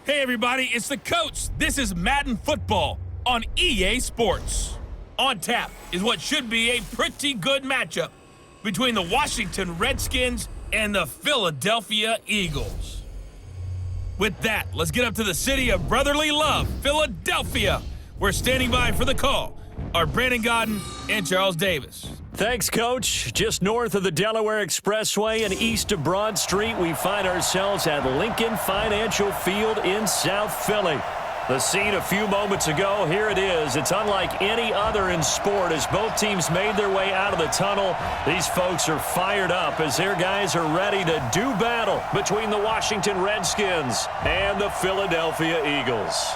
Hey everybody, it's the coach. This is Madden Football on EA Sports. On tap is what should be a pretty good matchup between the Washington Redskins and the Philadelphia Eagles. With that, let's get up to the city of brotherly love, Philadelphia. We're standing by for the call are Brandon Godden and Charles Davis. Thanks, Coach. Just north of the Delaware Expressway and east of Broad Street, we find ourselves at Lincoln Financial Field in South Philly. The scene a few moments ago, here it is. It's unlike any other in sport as both teams made their way out of the tunnel. These folks are fired up as their guys are ready to do battle between the Washington Redskins and the Philadelphia Eagles.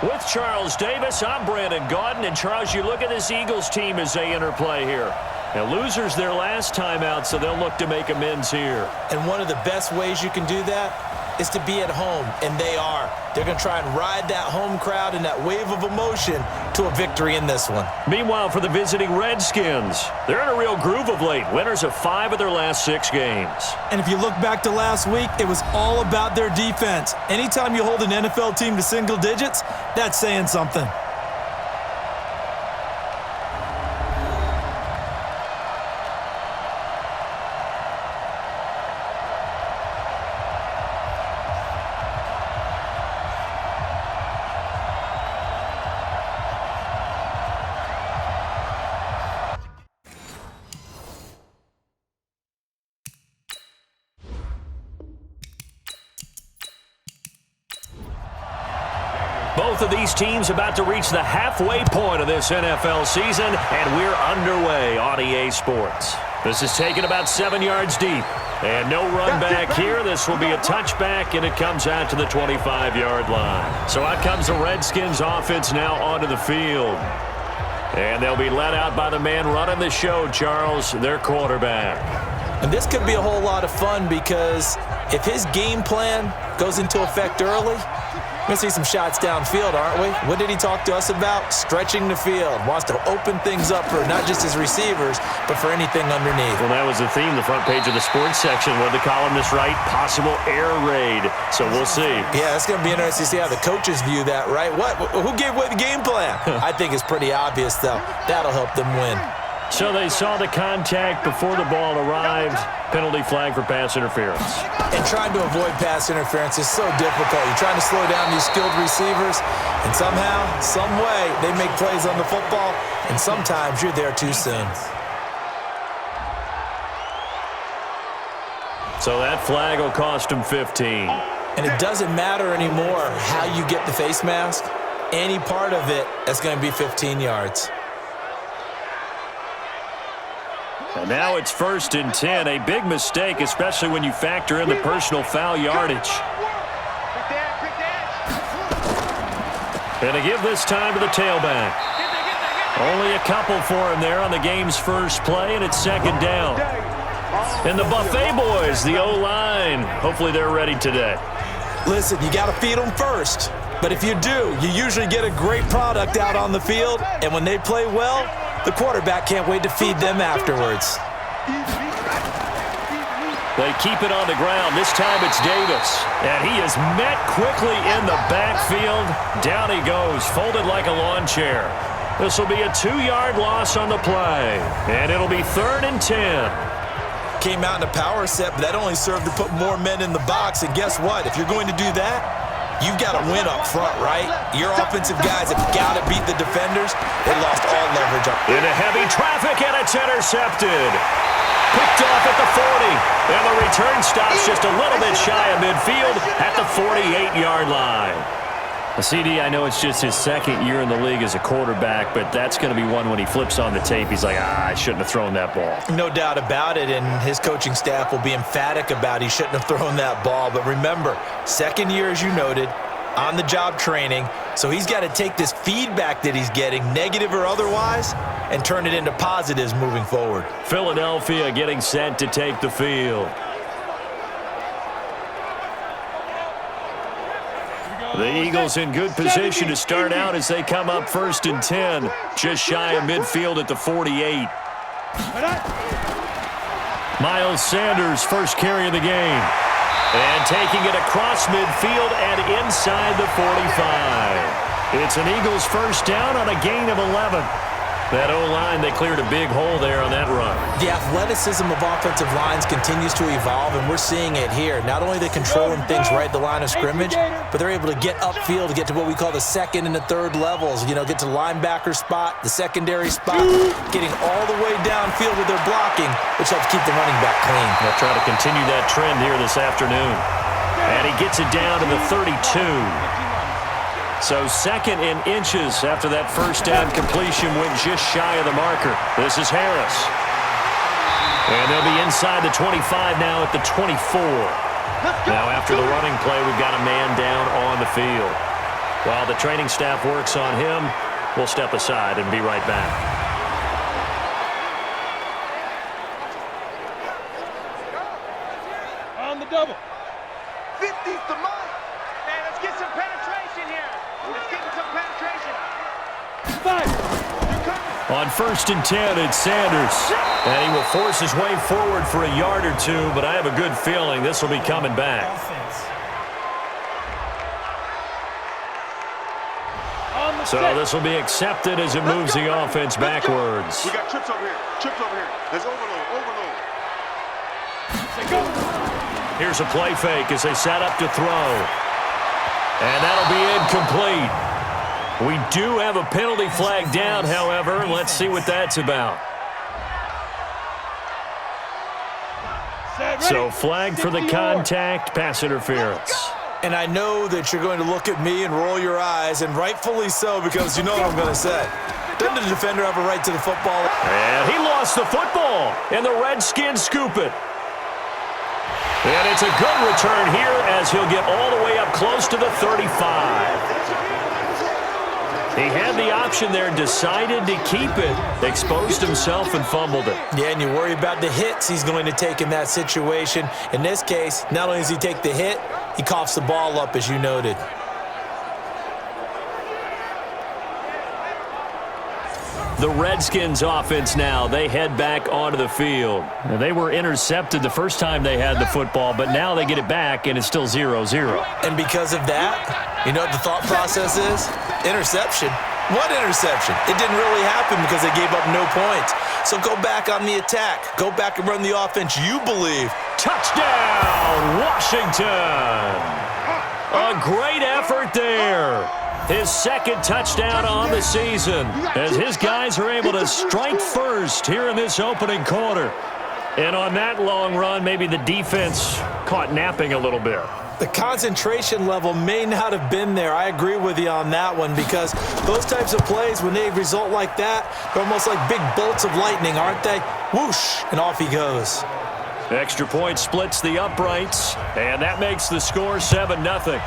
With Charles Davis, I'm Brandon Godden. And Charles, you look at this Eagles team as they interplay here. Now, losers their last time out, so they'll look to make amends here. And one of the best ways you can do that is to be at home, and they are. They're going to try and ride that home crowd and that wave of emotion to a victory in this one. Meanwhile, for the visiting Redskins, they're in a real groove of late. Winners of 5 of their last 6 games. And if you look back to last week, it was all about their defense. Anytime you hold an NFL team to single digits, that's saying something. Both of these teams about to reach the halfway point of this NFL season, and we're underway on EA Sports. This is taken about 7 yards deep, and no run back here. This will be a touchback, and it comes out to the 25-yard line. So out comes the Redskins offense now onto the field. And they'll be led out by the man running the show, Charles, their quarterback. And this could be a whole lot of fun because if his game plan goes into effect early, we're going to see some shots downfield, aren't we? What did he talk to us about? Stretching the field. Wants to open things up for not just his receivers, but for anything underneath. Well, that was the theme, the front page of the sports section. What did the columnist write? Possible air raid. So we'll see. Yeah, it's going to be interesting to see how the coaches view that, right? Who gave away the game plan? I think it's pretty obvious, though. That'll help them win. So they saw the contact before the ball arrived. Penalty flag for pass interference. And trying to avoid pass interference is so difficult. You're trying to slow down these skilled receivers, and somehow, some way, they make plays on the football, and sometimes you're there too soon. So that flag will cost him 15. And it doesn't matter anymore how you get the face mask. Any part of it is going to be 15 yards. And now it's 1st and 10, a big mistake, especially when you factor in the personal foul yardage. And to give this time to the tailback. Only a couple for him there on the game's first play, and it's 2nd down. And the Buffet boys, the O-line, hopefully they're ready today. Listen, you got to feed them first. But if you do, you usually get a great product out on the field, and when they play well, the quarterback can't wait to feed them afterwards. They keep it on the ground. This time it's Davis. And he is met quickly in the backfield. Down he goes, folded like a lawn chair. This will be a 2-yard loss on the play. And it'll be 3rd and 10. Came out in a power set, but that only served to put more men in the box. And guess what? If you're going to do that, you've got to win up front, right? Your offensive guys have got to beat the defenders. They lost all leverage up. Into heavy traffic, and it's intercepted. Picked off at the 40. And the return stops just a little bit shy of midfield at the 48-yard line. CD, I know it's just his 2nd year in the league as a quarterback, but that's going to be one when he flips on the tape. He's like, I shouldn't have thrown that ball. No doubt about it, and his coaching staff will be emphatic about he shouldn't have thrown that ball. But remember, 2nd year, as you noted, on-the-job training, so he's got to take this feedback that he's getting, negative or otherwise, and turn it into positives moving forward. Philadelphia getting set to take the field. The Eagles in good position to start out as they come up 1st and 10, just shy of midfield at the 48. Miles Sanders, first carry of the game. And taking it across midfield and inside the 45. It's an Eagles first down on a gain of 11. That O-line, they cleared a big hole there on that run. The athleticism of offensive lines continues to evolve, and we're seeing it here. Not only are they controlling things right at the line of scrimmage, but they're able to get upfield to get to what we call the second and the third levels. You know, get to the linebacker spot, the secondary spot, getting all the way downfield with their blocking, which helps keep the running back clean. They'll try to continue that trend here this afternoon. And he gets it down to the 32. So second in inches after that first down completion went just shy of the marker. This is Harris. And they'll be inside the 25 now at the 24. Now after the running play, we've got a man down on the field. While the training staff works on him, we'll step aside and be right back. On the double. 50's the mark. Man, let's get some penetration here. Let's get some penetration. On 1st and 10, it's Sanders. And he will force his way forward for a yard or two, but I have a good feeling this will be coming back. So this will be accepted as it moves the offense backwards. We got trips over here. Trips over here. There's overload. Here's a play fake as they set up to throw. And that'll be incomplete. We do have a penalty flag down, however. Let's see what that's about. So flag for the contact, pass interference. And I know that you're going to look at me and roll your eyes, and rightfully so, because you know what I'm going to say. Doesn't the defender have a right to the football? And he lost the football, and the Redskins scoop it. And it's a good return here as he'll get all the way up close to the 35. He had the option there, decided to keep it, exposed himself and fumbled it. Yeah, and you worry about the hits he's going to take in that situation. In this case, not only does he take the hit, he coughs the ball up, as you noted. The Redskins offense now, they head back onto the field. Now, they were intercepted the first time they had the football, but now they get it back, and it's still 0-0. And because of that, you know what the thought process is? Interception. What interception? It didn't really happen because they gave up no points. So go back on the attack. Go back and run the offense you believe. Touchdown, Washington! A great effort there. His second touchdown on the season as his guys are able to strike first here in this opening quarter. And on that long run, maybe the defense caught napping a little bit. The concentration level may not have been there. I agree with you on that one because those types of plays, when they result like that, they're almost like big bolts of lightning, aren't they? Whoosh, and off he goes. Extra point splits the uprights, and that makes the score 7-0.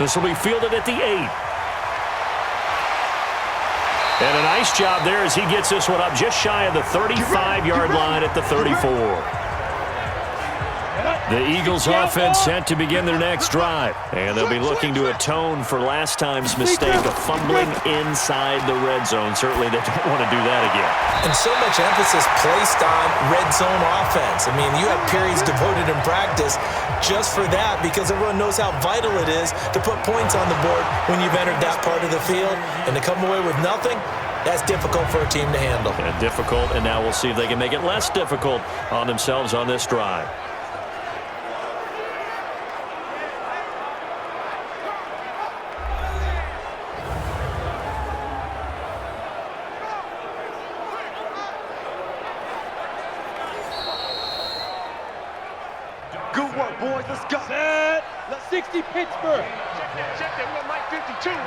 This will be fielded at the 8. And a nice job there as he gets this one up just shy of the 35-yard line at the 34. The Eagles offense set to begin their next drive. And they'll be looking to atone for last time's mistake of fumbling inside the red zone. Certainly they don't want to do that again. And so much emphasis placed on red zone offense. I mean, you have periods devoted in practice just for that because everyone knows how vital it is to put points on the board when you've entered that part of the field. And to come away with nothing, that's difficult for a team to handle. And difficult, and now we'll see if they can make it less difficult on themselves on this drive. Good work, boys. Let's go. Set. 60 Pittsburgh.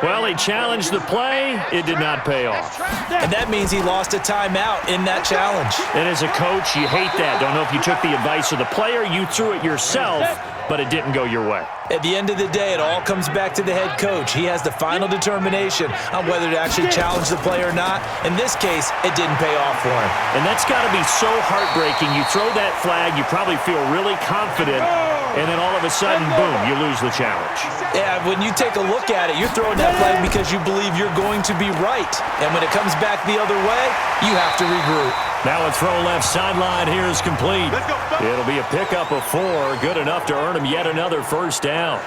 Well, he challenged the play. It did not pay off. And that means he lost a timeout in that challenge. And as a coach, you hate that. Don't know if you took the advice of the player. You threw it yourself, but it didn't go your way. At the end of the day, it all comes back to the head coach. He has the final determination on whether to actually challenge the play or not. In this case, it didn't pay off for him. And that's got to be so heartbreaking. You throw that flag, you probably feel really confident, and then all of a sudden, boom, you lose the challenge. Yeah, when you take a look at it, you're throwing that flag because you believe you're going to be right. And when it comes back the other way, you have to regroup. Now a throw left sideline here is complete. It'll be a pickup of 4, good enough to earn him yet another first down.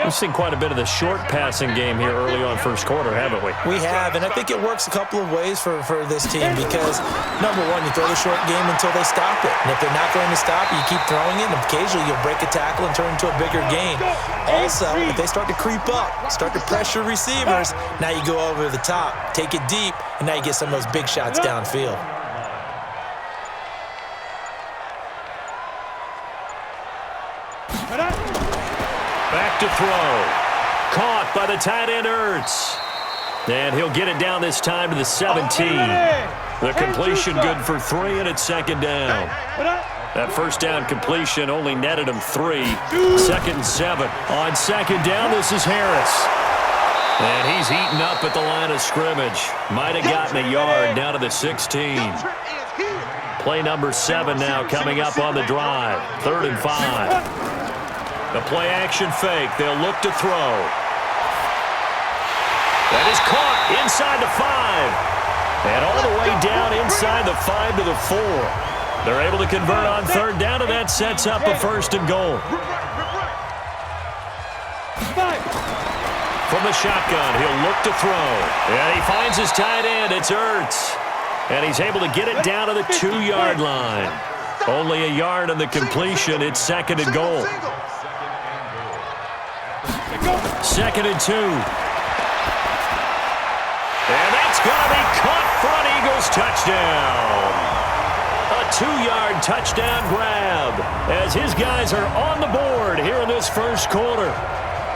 We've seen quite a bit of the short passing game here early on first quarter, haven't we? We have, and I think it works a couple of ways for this team because, number one, you throw the short game until they stop it. And if they're not going to stop it, you keep throwing it, and occasionally you'll break a tackle and turn it into a bigger gain. Also, if they start to creep up, start to pressure receivers, now you go over the top, take it deep, and now you get some of those big shots downfield. Back to throw. Caught by the tight end, Ertz. And he'll get it down this time to the 17. The completion good for 3, and it's second down. That first down completion only netted him 3. Second and 7. On second down, this is Harris. And he's eaten up at the line of scrimmage. Might have gotten a yard down to the 16. Play number 7 now coming up on the drive. 3rd and 5. The play action fake. They'll look to throw. That is caught inside the 5. And all the way down inside the 5 to the 4. They're able to convert on 3rd down, and that sets up a 1st and goal. From the shotgun, he'll look to throw. And he finds his tight end. It's Ertz. And he's able to get it down to the 2-yard line. Only a yard on the completion. It's 2nd and goal. 2nd and 2. And that's going to be caught for an Eagles touchdown. A 2-yard touchdown grab as his guys are on the board here in this first quarter.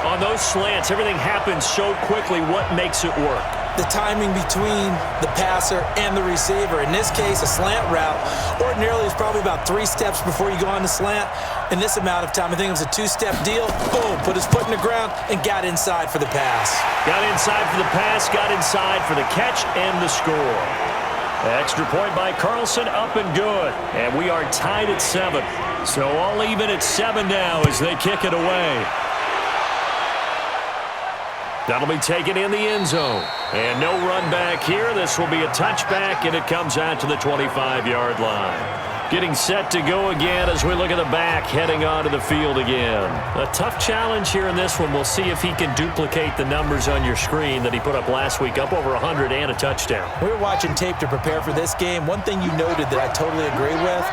On those slants, everything happens so quickly. What makes it work? The timing between the passer and the receiver. In this case, a slant route ordinarily is probably about 3 steps before you go on the slant. In this amount of time, I think it was a 2-step deal. Boom, put his foot in the ground and got inside for the pass. Got inside for the pass, got inside for the catch and the score. Extra point by Carlson, up and good. And we are tied at 7. So all even at 7 now as they kick it away. That'll be taken in the end zone. And no run back here. This will be a touchback, and it comes out to the 25-yard line. Getting set to go again as we look at the back, heading onto the field again. A tough challenge here in this one. We'll see if he can duplicate the numbers on your screen that he put up last week, up over 100 and a touchdown. We were watching tape to prepare for this game. One thing you noted that I totally agree with,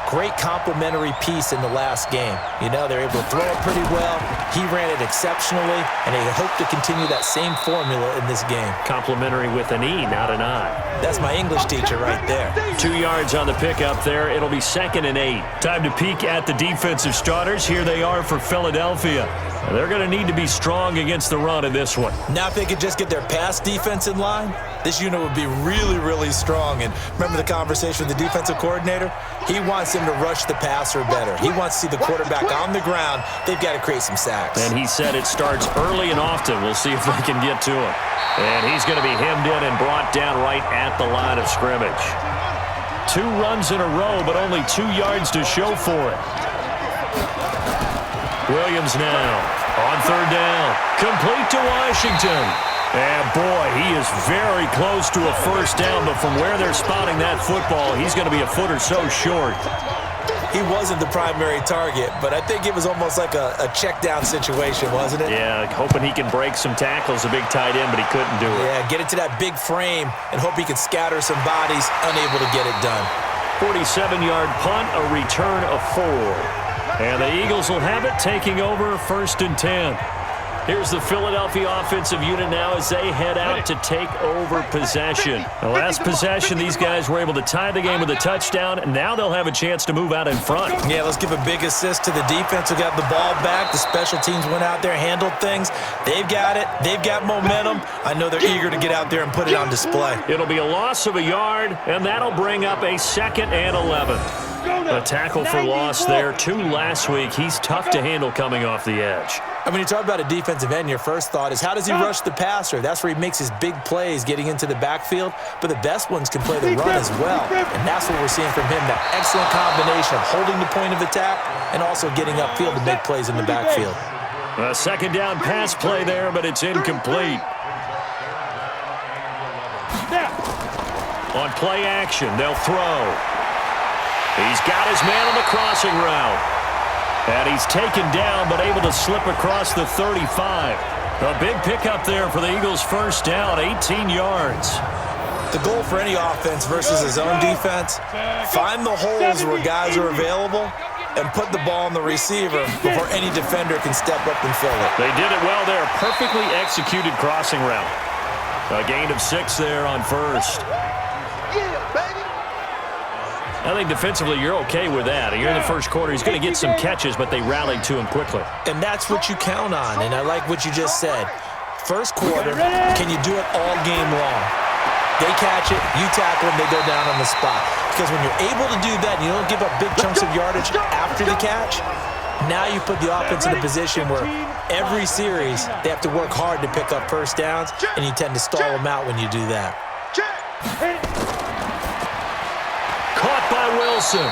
great complimentary piece in the last game. You know, they're able to throw it pretty well. He ran it exceptionally, and they hope to continue that same formula in this game. Complimentary with an E, not an I. That's my English teacher right there. 2 yards on the pickup there. It'll be 2nd and 8. Time to peek at the defensive starters. Here they are for Philadelphia. And they're going to need to be strong against the run in this one. Now if they could just get their pass defense in line, this unit would be really, really strong. And remember the conversation with the defensive coordinator? He wants them to rush the passer better. He wants to see the quarterback on the ground. They've got to create some sacks. And he said it starts early and often. We'll see if they can get to him. And he's going to be hemmed in and brought down right at the line of scrimmage. 2 runs in a row, but only 2 yards to show for it. Williams now on 3rd down. Complete to Washington. And boy, he is very close to a first down, but from where they're spotting that football, he's going to be a foot or so short. He wasn't the primary target, but I think it was almost like a check down situation, wasn't it? Yeah, hoping he can break some tackles, a big tight end, but he couldn't do it. Yeah, get it to that big frame and hope he can scatter some bodies, unable to get it done. 47-yard punt, a return of 4. And the Eagles will have it, taking over 1st and 10. Here's the Philadelphia offensive unit now as they head out to take over possession. The last possession, these guys were able to tie the game with a touchdown, and now they'll have a chance to move out in front. Yeah, let's give a big assist to the defense who got the ball back. The special teams went out there, handled things. They've got it. They've got momentum. I know they're eager to get out there and put it on display. It'll be a loss of a yard, and that'll bring up a 2nd and 11. A tackle for loss there. 2 last week. He's tough to handle coming off the edge. And when you talk about a defensive end, your first thought is, how does he rush the passer? That's where he makes his big plays getting into the backfield. But the best ones can play the run as well. And that's what we're seeing from him, that excellent combination of holding the point of attack and also getting upfield to make plays in the backfield. A second down pass play there, but it's incomplete. On play action, they'll throw. He's got his man on the crossing route. And he's taken down, but able to slip across the 35. A big pickup there for the Eagles' first down, 18 yards. The goal for any offense versus his own defense, find the holes where guys are available and put the ball on the receiver before any defender can step up and fill it. They did it well there. Perfectly executed crossing route. A gain of 6 there on first. I think defensively you're okay with that. Here in the first quarter, he's going to get some catches, but they rallied to him quickly. And that's what you count on, and I like what you just said. First quarter, can you do it all game long? They catch it, you tackle them, they go down on the spot. Because when you're able to do that and you don't give up big chunks of yardage after the catch, now you put the offense in a position where every series they have to work hard to pick up first downs, and you tend to stall them out when you do that. Caught by Wilson.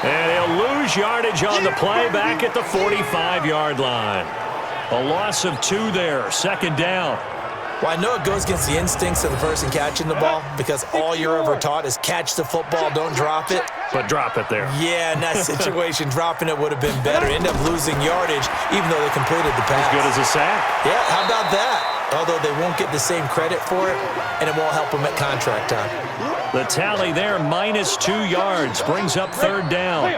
And he'll lose yardage on the play back at the 45-yard line. A loss of 2 there, second down. Well, I know it goes against the instincts of the person catching the ball because all you're ever taught is catch the football, don't drop it. But drop it there. Yeah, in that situation, dropping it would have been better. End up losing yardage even though they completed the pass. As good as a sack. Yeah, how about that? Although they won't get the same credit for it, and it won't help them at contract time. The tally there, minus 2 yards, brings up third down.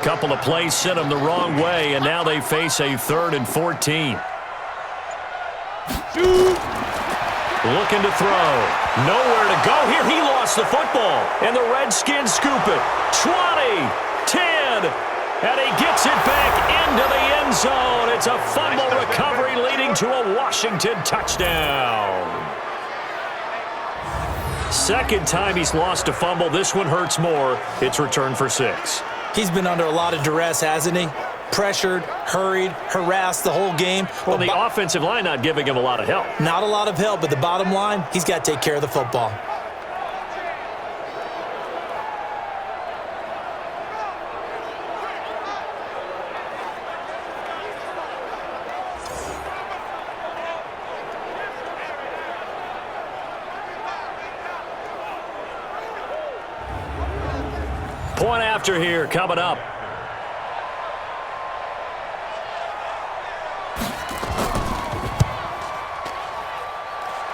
Couple of plays sent them the wrong way, and now they face a 3rd and 14. Looking to throw. Nowhere to go here. He lost the football, and the Redskins scoop it. 20, 10, and he gets it back into the end zone. It's a fumble recovery leading to a Washington touchdown. Second time he's lost a fumble. This one hurts more. It's returned for 6. He's been under a lot of duress, hasn't he? Pressured, hurried, harassed the whole game. Well, the offensive line not giving him a lot of help. Not a lot of help, but the bottom line, he's got to take care of the football. Point after here coming up.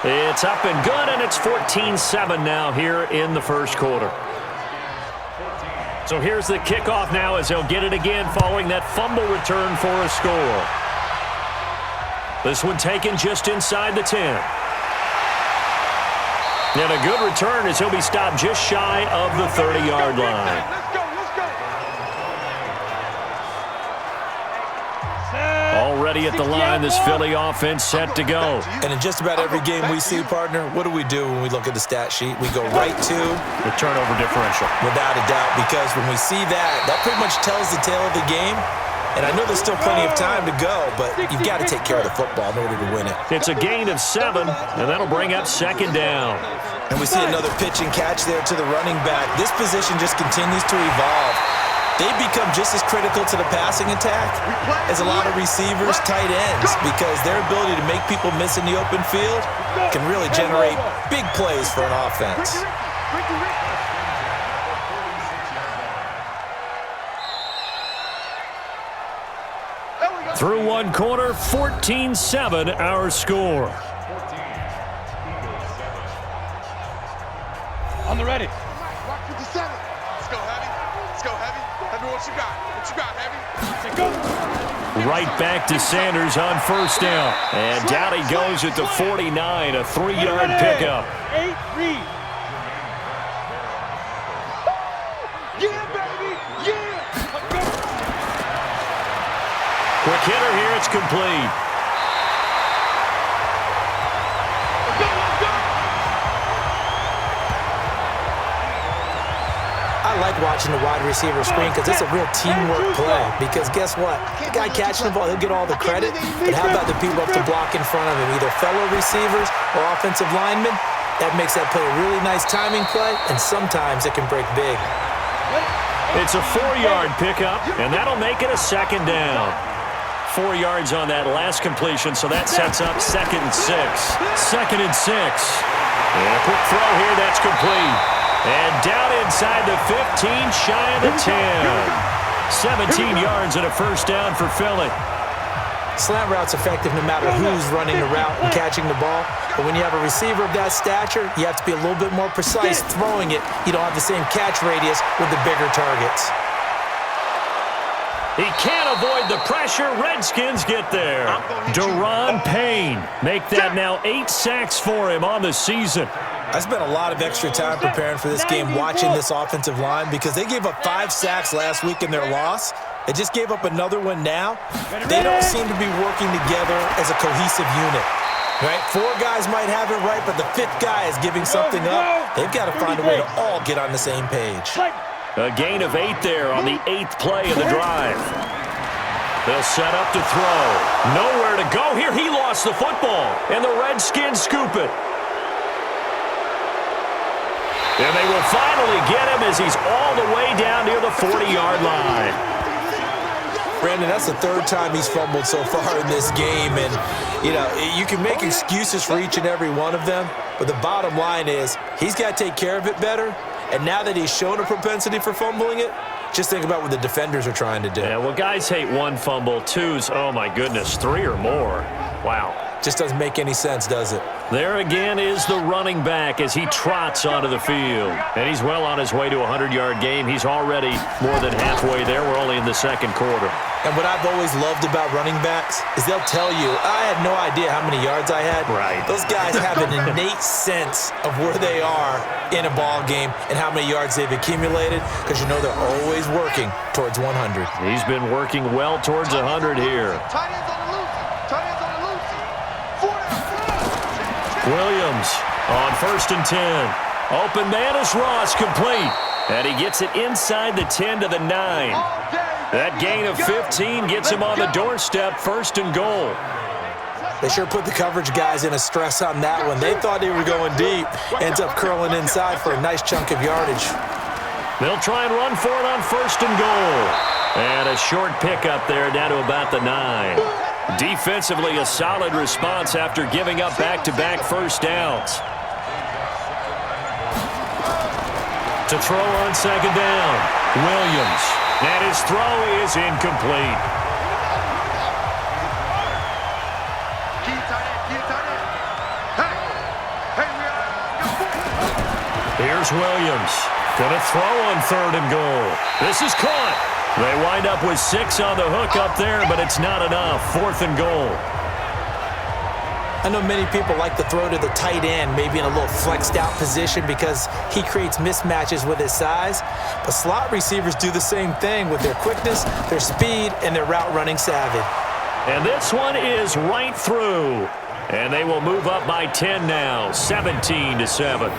It's up and good, and it's 14-7 now here in the first quarter. So here's the kickoff now as they'll get it again following that fumble return for a score. This one taken just inside the 10. And a good return as he'll be stopped just shy of the 30-yard line. Already at the line, this Philly offense set to go. And in just about every game we see, partner, what do we do when we look at the stat sheet? We go right to the turnover differential. Without a doubt, because when we see that, that pretty much tells the tale of the game. And I know there's still plenty of time to go, but you've got to take care of the football in order to win it. It's a gain of 7, and that'll bring up second down. And we see another pitch and catch there to the running back. This position just continues to evolve. They become just as critical to the passing attack as a lot of receivers, tight ends, because their ability to make people miss in the open field can really generate big plays for an offense. Through one quarter, 14-7 our score. On the ready. Rock 57. Let's go, Heavy. Let's go, Heavy. Heavy, what you got? What you got, Heavy? Say go. Right back to Sanders on first down. And down he goes at the 49, a 3-yard pickup. 8 read. Yeah, baby. Yeah. Quick hitter here, it's complete. I I like watching the wide receiver screen because it's a real teamwork play. Because guess what? The guy catching the ball, he'll get all the credit. But how about the people up to block in front of him, either fellow receivers or offensive linemen? That makes that play a really nice timing play, and sometimes it can break big. It's a 4-yard pickup, and that'll make it a second down. 4 yards on that last completion, so that sets up 2nd and 6. 2nd and 6. And a quick throw here, that's complete. And down inside the 15, shy of the 10. 17 yards and a first down for Philly. Slant route's effective no matter who's running the route and catching the ball. But when you have a receiver of that stature, you have to be a little bit more precise throwing it. You don't have the same catch radius with the bigger targets. He can't avoid the pressure. Redskins get there. Daron Payne make that now 8 sacks for him on the season. I spent a lot of extra time preparing for this game watching this offensive line because they gave up 5 sacks last week in their loss. They just gave up another one now. They don't seem to be working together as a cohesive unit. Right? 4 guys might have it right, but the 5th guy is giving something up. They've got to find a way to all get on the same page. A gain of 8 there on the 8th play of the drive. They'll set up to throw. Nowhere to go here. He lost the football, and the Redskins scoop it. And they will finally get him as he's all the way down near the 40-yard line. Brandon, that's the 3rd time he's fumbled so far in this game. And, you know, you can make excuses for each and every one of them, but the bottom line is he's got to take care of it better. And now that he's shown a propensity for fumbling it, just think about what the defenders are trying to do. Yeah, well, guys hate 1 fumble, 2's, oh, my goodness, 3 or more. Wow. Just doesn't make any sense, does it? There again is the running back as he trots onto the field. And he's well on his way to a 100-yard game. He's already more than halfway there. We're only in the 2nd quarter. And what I've always loved about running backs is they'll tell you, I had no idea how many yards I had. Right. Those guys have an innate sense of where they are in a ball game and how many yards they've accumulated because you know they're always working towards 100. He's been working well towards 100 here. Tight ends on the loose. Tight ends on the loose. Williams on 1st and 10. Open man is Ross, complete. And he gets it inside the 10 to the 9. That gain of 15 gets him on the doorstep, 1st and goal. They sure put the coverage guys in a stress on that one. They thought they were going deep. Ends up curling inside for a nice chunk of yardage. They'll try and run for it on 1st and goal. And a short pickup there down to about the 9. Defensively, a solid response after giving up back-to-back first downs. To throw on 2nd down, Williams. And his throw is incomplete. Here's Williams. Gonna throw on 3rd and goal. This is caught. They wind up with 6 on the hook up there, but it's not enough. 4th and goal. I know many people like to throw to the tight end, maybe in a little flexed out position because he creates mismatches with his size. But slot receivers do the same thing with their quickness, their speed, and their route running savvy. And this one is right through. And they will move up by 10 now, 17-7.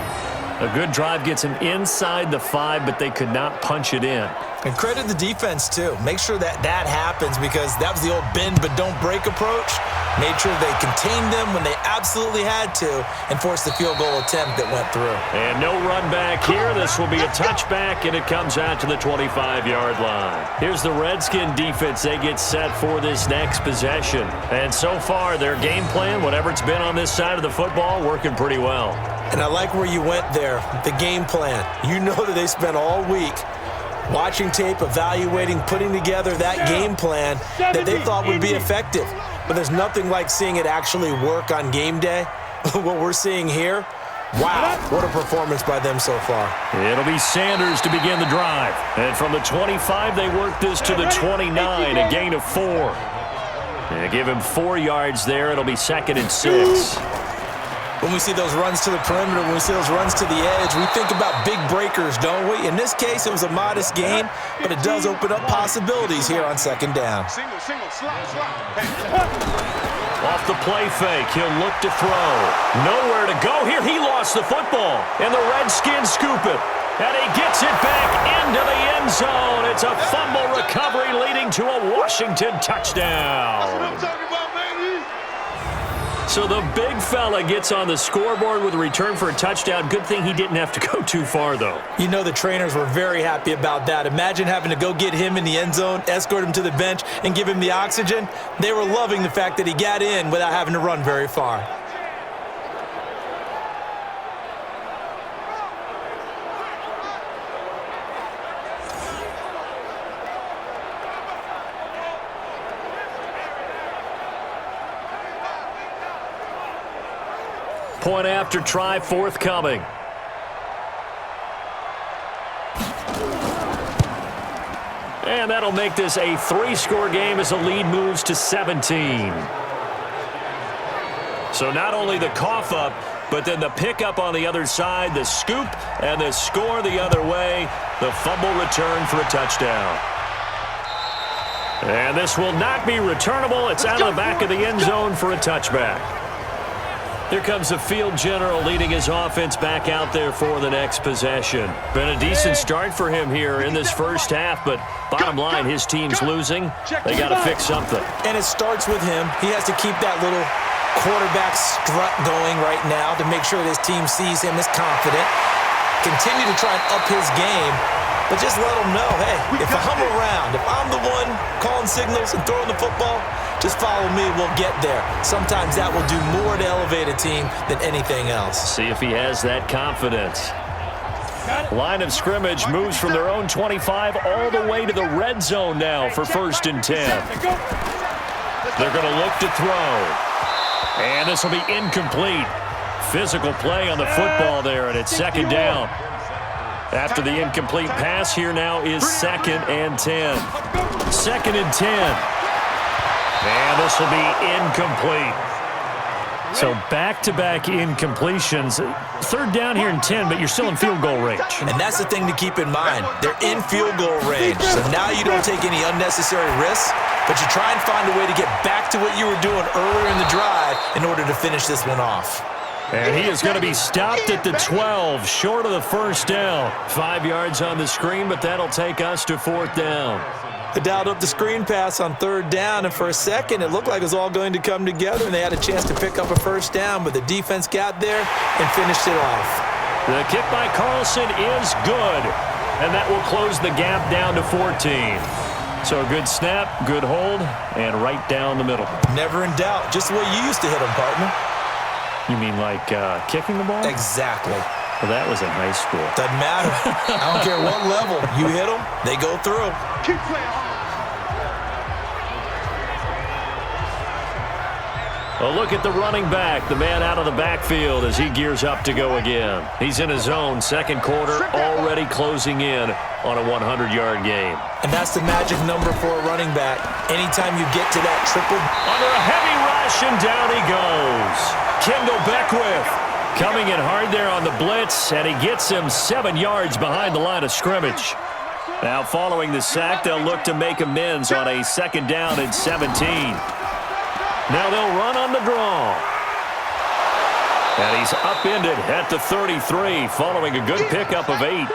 A good drive gets him inside the 5, but they could not punch it in. And credit the defense, too. Make sure that happens because that was the old bend but don't break approach. Made sure they contained them when they absolutely had to and forced the field goal attempt that went through. And no run back here. This will be a touchback, and it comes out to the 25-yard line. Here's the Redskin defense. They get set for this next possession. And so far, their game plan, whatever it's been on this side of the football, working pretty well. And I like where you went there, the game plan. You know that they spent all week watching tape, evaluating, putting together that game plan that they thought would be effective. But there's nothing like seeing it actually work on game day. What we're seeing here, wow, what a performance by them so far. It'll be Sanders to begin the drive. And from the 25, they work this to the 29, a gain of 4. And give him 4 yards there. It'll be 2nd and 6. When we see those runs to the perimeter, when we see those runs to the edge, we think about big breakers, don't we? In this case, it was a modest gain, but it does open up possibilities here on 2nd down. Single, slot. Off the play fake, he'll look to throw. Nowhere to go here. He lost the football, and the Redskins scoop it. And he gets it back into the end zone. It's a fumble recovery leading to a Washington touchdown. That's what I'm talking about, baby. So the big fella gets on the scoreboard with a return for a touchdown. Good thing he didn't have to go too far, though. You know the trainers were very happy about that. Imagine having to go get him in the end zone, escort him to the bench, and give him the oxygen. They were loving the fact that he got in without having to run very far. Point after try forthcoming. And that'll make this a 3-score game as the lead moves to 17. So not only the cough up, but then the pickup on the other side, the scoop, and the score the other way. The fumble return for a touchdown. And this will not be returnable. It's out of the back of the end zone for a touchback. Here comes the field general leading his offense back out there for the next possession. Been a decent start for him here in this first half, but bottom line, his team's losing. They got to fix something. And it starts with him. He has to keep that little quarterback strut going right now to make sure that his team sees him as confident. Continue to try and up his game, but just let him know, hey, if I'm around, if I'm the one calling signals and throwing the football, just follow me, we'll get there. Sometimes that will do more to elevate a team than anything else. See if he has that confidence. Line of scrimmage moves from their own 25 all the way to the red zone now for 1st and 10. They're going to look to throw. And this will be incomplete. Physical play on the football there, and it's 2nd down. After the incomplete pass, here now is 2nd and 10. 2nd and 10. And this will be incomplete. So back-to-back incompletions. 3rd down here and 10, but you're still in field goal range. And that's the thing to keep in mind. They're in field goal range. So now you don't take any unnecessary risks, but you try and find a way to get back to what you were doing earlier in the drive in order to finish this one off. And he is going to be stopped at the 12, short of the 1st down. 5 yards on the screen, but that'll take us to 4th down. They dialed up the screen pass on 3rd down, and for a second it looked like it was all going to come together, and they had a chance to pick up a 1st down, but the defense got there and finished it off. The kick by Carlson is good, and that will close the gap down to 14. So a good snap, good hold, and right down the middle. Never in doubt. Just the way you used to hit them, partner. You mean like kicking the ball? Exactly. Well, that was in high school. Doesn't matter. I don't care what level. You hit them, they go through. Keep playing hard. A look at the running back, the man out of the backfield as he gears up to go again. He's in his own 2nd quarter, already closing in on a 100-yard game. And that's the magic number for a running back. Anytime you get to that triple. Under a heavy rush, and down he goes. Kendall Beckwith coming in hard there on the blitz, and he gets him 7 yards behind the line of scrimmage. Now following the sack, they'll look to make amends on a 2nd down and 17. Now they'll run on the draw. And he's upended at the 33 following a good pickup of 8.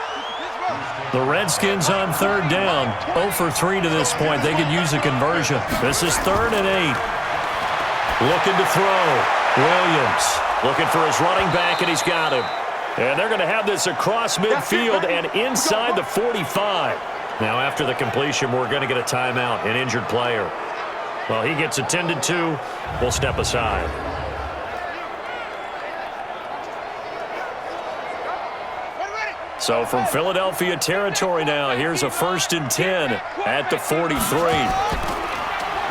The Redskins on 3rd down. 0 for 3 to this point. They could use a conversion. This is 3rd and 8. Looking to throw. Williams looking for his running back, and he's got him. And they're going to have this across midfield and inside the 45. Now after the completion, we're going to get a timeout, an injured player. Well, he gets attended to. We'll step aside. So from Philadelphia territory now, here's a 1st and 10 at the 43.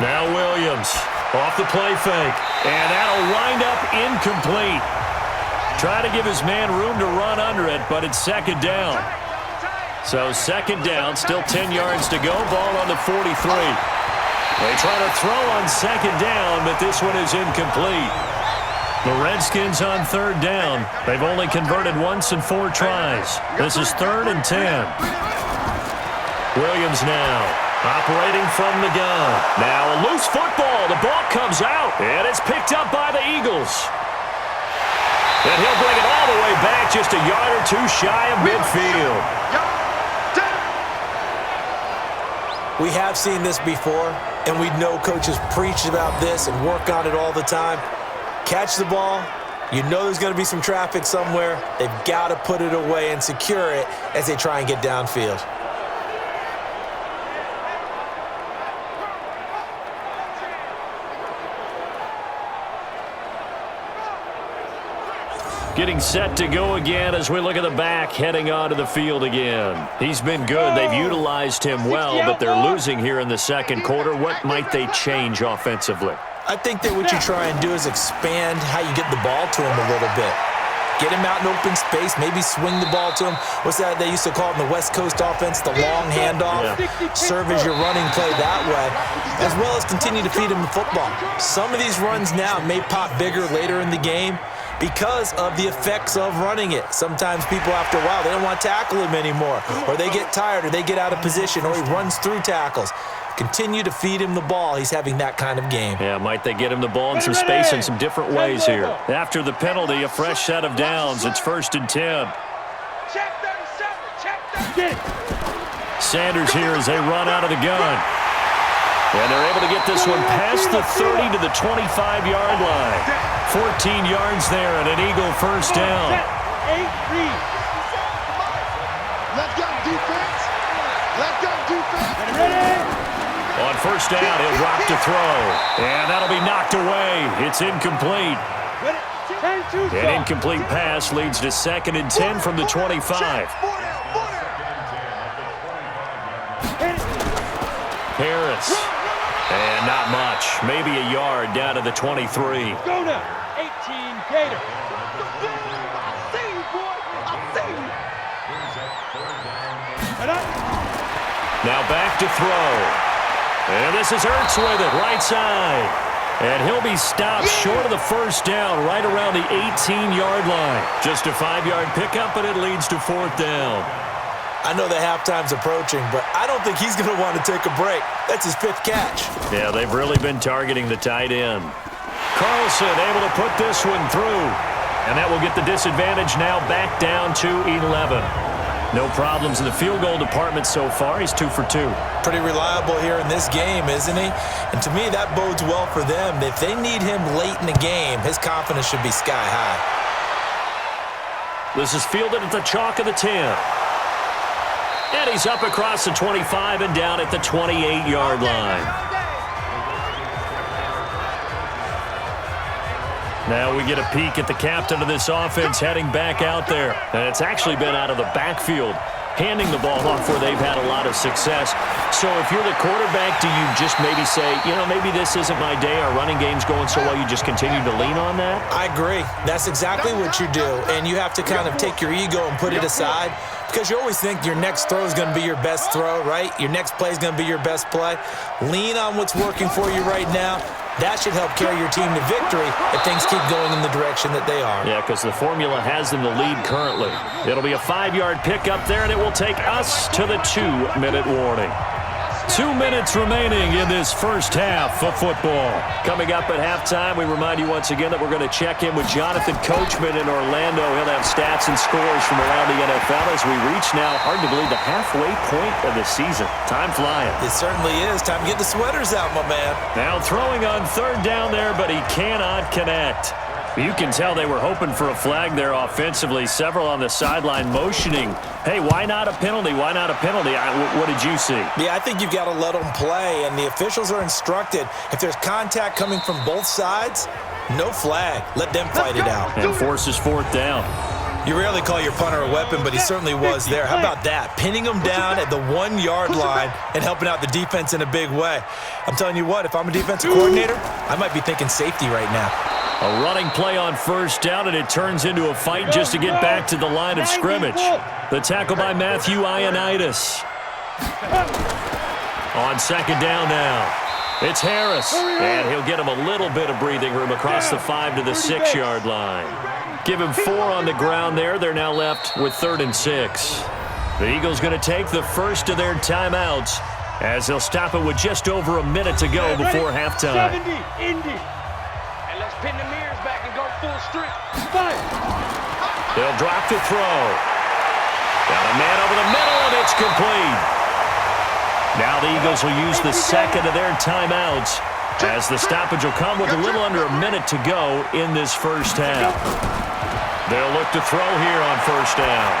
Now Williams off the play fake, and that'll wind up incomplete. Try to give his man room to run under it, but it's 2nd down. So 2nd down, still 10 yards to go, ball on the 43. They try to throw on 2nd down, but this one is incomplete. The Redskins on 3rd down. They've only converted once in 4 tries. This is 3rd and 10. Williams now Operating from the gun. Now a loose football. The ball comes out, and it's picked up by the Eagles. And he'll bring it all the way back just a yard or two shy of midfield. We have seen this before, and we know coaches preach about this and work on it all the time. Catch the ball. You know there's going to be some traffic somewhere. They've got to put it away and secure it as they try and get downfield. Getting set to go again as we look at the back, heading onto the field again. He's been good. They've utilized him well, but they're losing here in the second quarter. What might they change offensively? I think that what you try and do is expand how you get the ball to him a little bit. Get him out in open space, maybe swing the ball to him. What's that they used to call it in the West Coast offense, the long handoff? Yeah. Serve as your running play that way, as well as continue to feed him the football. Some of these runs now may pop bigger later in the game because of the effects of running it. Sometimes people, after a while, they don't want to tackle him anymore, or they get tired, or they get out of position, or he runs through tackles. Continue to feed him the ball. He's having that kind of game. Yeah, might they get him the ball in some space in some different ways here. After the penalty, a fresh set of downs. It's 1st and 10. Check 37. Check 37. Sanders here as they run out of the gun. And they're able to get this one past the 30 to the 25-yard line. 14 yards there and an Eagle first down. 8 read. Let's go defense. Let's go defense. Ready? On first down, he'll drop to throw. And that'll be knocked away. It's incomplete. An incomplete pass leads to 2nd and 10 from the 25. Harris. And not much. Maybe a yard down to the 23. Go now. 18 Gator. Now back to throw. And this is Ertz with it, right side. And he'll be stopped short of the first down, right around the 18-yard line. Just a 5-yard pickup, and it leads to 4th down. I know the halftime's approaching, but I don't think he's going to want to take a break. That's his 5th catch. Yeah, they've really been targeting the tight end. Carlson able to put this one through. And that will get the disadvantage now back down to 11. No problems in the field goal department so far. He's 2 for 2. Pretty reliable here in this game, isn't he? And to me, that bodes well for them. If they need him late in the game, his confidence should be sky high. This is fielded at the chalk of the 10. And he's up across the 25 and down at the 28-yard line. Now we get a peek at the captain of this offense heading back out there. And it's actually been out of the backfield, handing the ball off where they've had a lot of success. So if you're the quarterback, do you just maybe say, you know, maybe this isn't my day, our running game's going so well, you just continue to lean on that? I agree. That's exactly what you do. And you have to kind of take your ego and put it aside, because you always think your next throw is going to be your best throw, right? Your next play is going to be your best play. Lean on what's working for you right now. That should help carry your team to victory if things keep going in the direction that they are. Yeah, because the formula has them the lead currently. It'll be a 5-yard pickup there, and it will take us to the 2-minute warning. 2 minutes remaining in this first half of football. Coming up at halftime, we remind you once again that we're going to check in with Jonathan Coachman in Orlando. He'll have stats and scores from around the NFL as we reach now, hard to believe, the halfway point of the season. Time flying. It certainly is. Time to get the sweaters out, my man. Now throwing on 3rd down there, but he cannot connect. You can tell they were hoping for a flag there offensively. Several on the sideline motioning, hey, why not a penalty? Why not a penalty? What did you see? Yeah, I think you've got to let them play, and the officials are instructed, if there's contact coming from both sides, no flag. Let them fight it out. And forces 4th down. You rarely call your punter a weapon, but he certainly was there. How about that? Pinning him down at the 1-yard line and helping out the defense in a big way. I'm telling you what, if I'm a defensive coordinator, I might be thinking safety right now. A running play on 1st down, and it turns into a fight just to get back to the line of scrimmage. The tackle by Matthew Ioannidis. On 2nd down now. It's Harris, and he'll get him a little bit of breathing room across the 5 to the 6-yard line. Give him 4 on the ground there. They're now left with 3rd and 6. The Eagles going to take the first of their timeouts as they'll stop it with just over a minute to go before halftime. 70, Indy. And let's pin the mirrors back and go full strength. 5. They'll drop to throw. Got a man over the middle, and it's complete. Now the Eagles will use the second of their timeouts, as the stoppage will come with a little under a minute to go in this first half. They'll look to throw here on first down.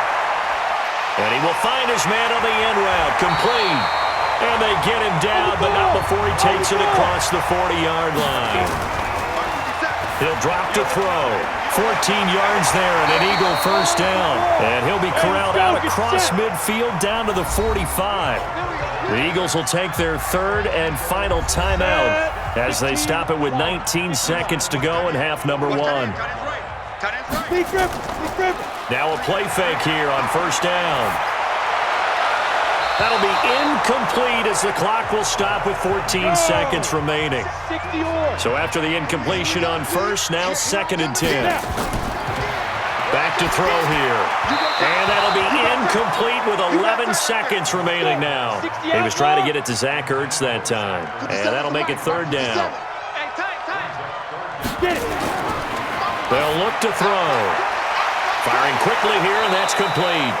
And he will find his man on the end route, complete. And they get him down, but not before he takes it across the 40-yard line. He'll drop to throw. 14 yards there and an Eagle first down. And he'll be corralled out across midfield down to the 45. The Eagles will take their third and final timeout as they stop it with 19 seconds to go in half number 1. Now a play fake here on first down. That'll be incomplete as the clock will stop with 14 seconds remaining. So after the incompletion on first, now 2nd and 10. Back to throw here. And that'll be incomplete with 11 seconds remaining now. He was trying to get it to Zach Ertz that time. And that'll make it 3rd down. They'll look to throw. Firing quickly here, and that's complete.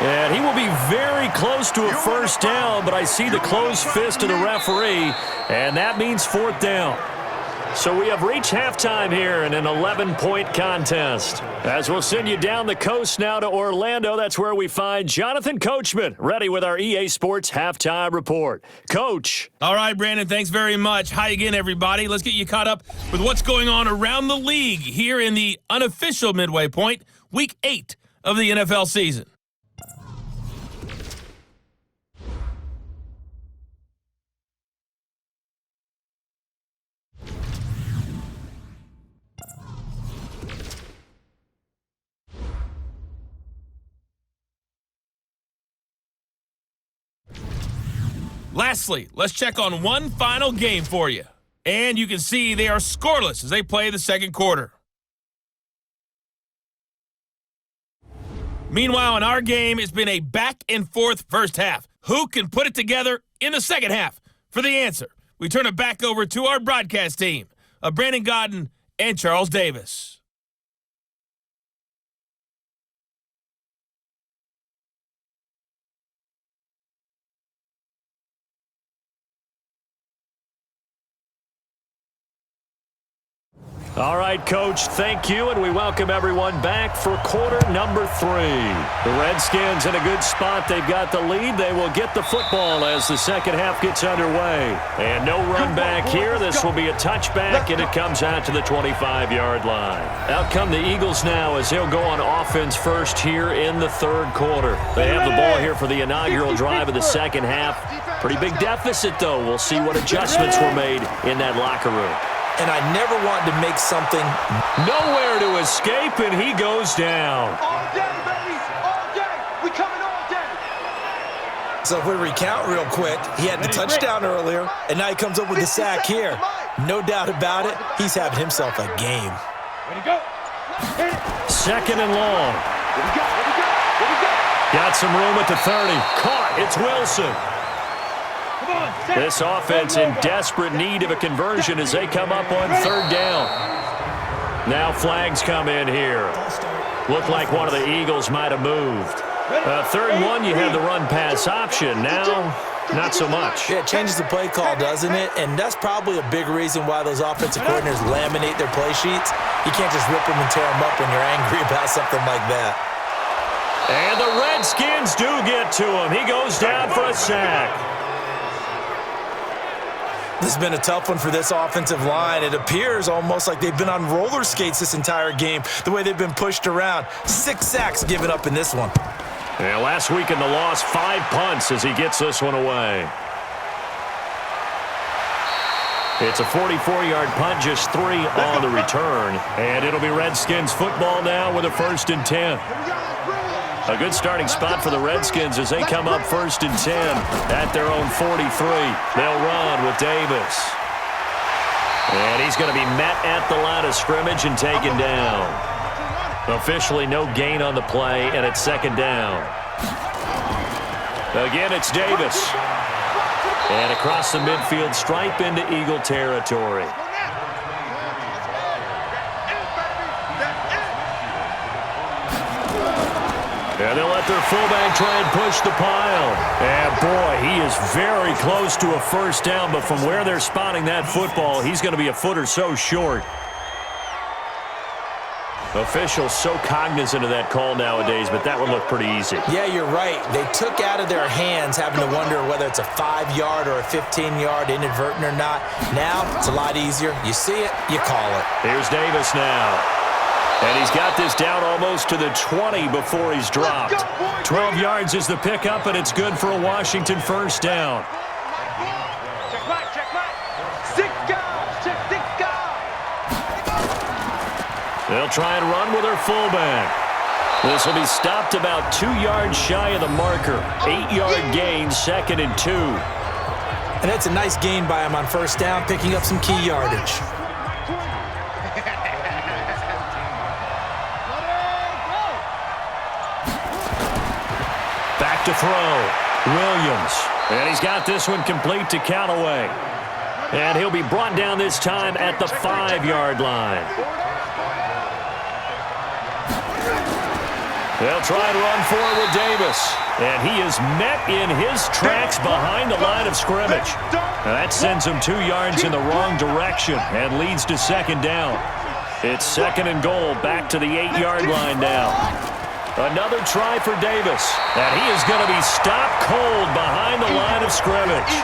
And he will be very close to a first down, but I see the closed fist of the referee, and that means 4th down. So we have reached halftime here in an 11-point contest. As we'll send you down the coast now to Orlando, that's where we find Jonathan Coachman, ready with our EA Sports Halftime Report. Coach. All right, Brandon, thanks very much. Hi again, everybody. Let's get you caught up with what's going on around the league here in the unofficial midway point, Week 8 of the NFL season. Lastly, let's check on one final game for you. And you can see they are scoreless as they play the second quarter. Meanwhile, in our game, it's been a back-and-forth first half. Who can put it together in the second half? For the answer, we turn it back over to our broadcast team of Brandon Godden and Charles Davis. All right, Coach, thank you, and we welcome everyone back for quarter number 3. The Redskins in a good spot. They've got the lead. They will get the football as the second half gets underway. And no run back here. This will be a touchback, and it comes out to the 25-yard line. Out come the Eagles now as they'll go on offense first here in the third quarter. They have the ball here for the inaugural drive of the second half. Pretty big deficit, though. We'll see what adjustments were made in that locker room. And I never wanted to make something. Nowhere to escape, and he goes down. All day, baby! All day! We coming all day! So if we recount real quick, he had the touchdown earlier, and now he comes up with the sack here. No doubt about it, he's having himself a game. Ready to go. Hit it. 2nd and long. Here we go. Here we go. Here we go. Got some room at the 30. Caught. It's Wilson. Come on. Set. This offense in desperate need of a conversion as they come up on 3rd down. Now flags come in here. Looked like one of the Eagles might have moved. 3rd and 1, you have the run-pass option. Now, not so much. Yeah, it changes the play call, doesn't it? And that's probably a big reason why those offensive coordinators laminate their play sheets. You can't just rip them and tear them up when you're angry about something like that. And the Redskins do get to him. He goes down for a sack. This has been a tough one for this offensive line. It appears almost like they've been on roller skates this entire game, the way they've been pushed around. 6 sacks given up in this one. Yeah, last week in the loss, 5 punts as he gets this one away. It's a 44-yard punt, just 3 on the return. And it'll be Redskins football now with a 1st and 10. A good starting spot for the Redskins as they come up 1st and 10 at their own 43. They'll run with Davis. And he's going to be met at the line of scrimmage and taken down. Officially no gain on the play, and it's 2nd down. Again, it's Davis. And across the midfield stripe into Eagle territory. And they'll let their fullback try and push the pile. And, boy, he is very close to a first down, but from where they're spotting that football, he's going to be a foot or so short. Officials so cognizant of that call nowadays, but that would look pretty easy. Yeah, you're right. They took out of their hands having to wonder whether it's a 5-yard or a 15-yard, inadvertent or not. Now, it's a lot easier. You see it, you call it. Here's Davis now. And he's got this down almost to the 20 before he's dropped. 12 yards is the pickup, and it's good for a Washington first down. Check right, check right. 6 guys, check 6 guys. They'll try and run with their fullback. This will be stopped about 2 yards shy of the marker. 8-yard gain, 2nd and 2. And that's a nice gain by him on first down, picking up some key yardage. Back to throw. Williams. And he's got this one complete to Callaway. And he'll be brought down this time at the 5-yard line. They'll try to run forward with Davis. And he is met in his tracks behind the line of scrimmage. Now that sends him 2 yards in the wrong direction and leads to 2nd down. It's 2nd and goal, back to the 8-yard line now. Another try for Davis. And he is going to be stopped cold behind the line of scrimmage.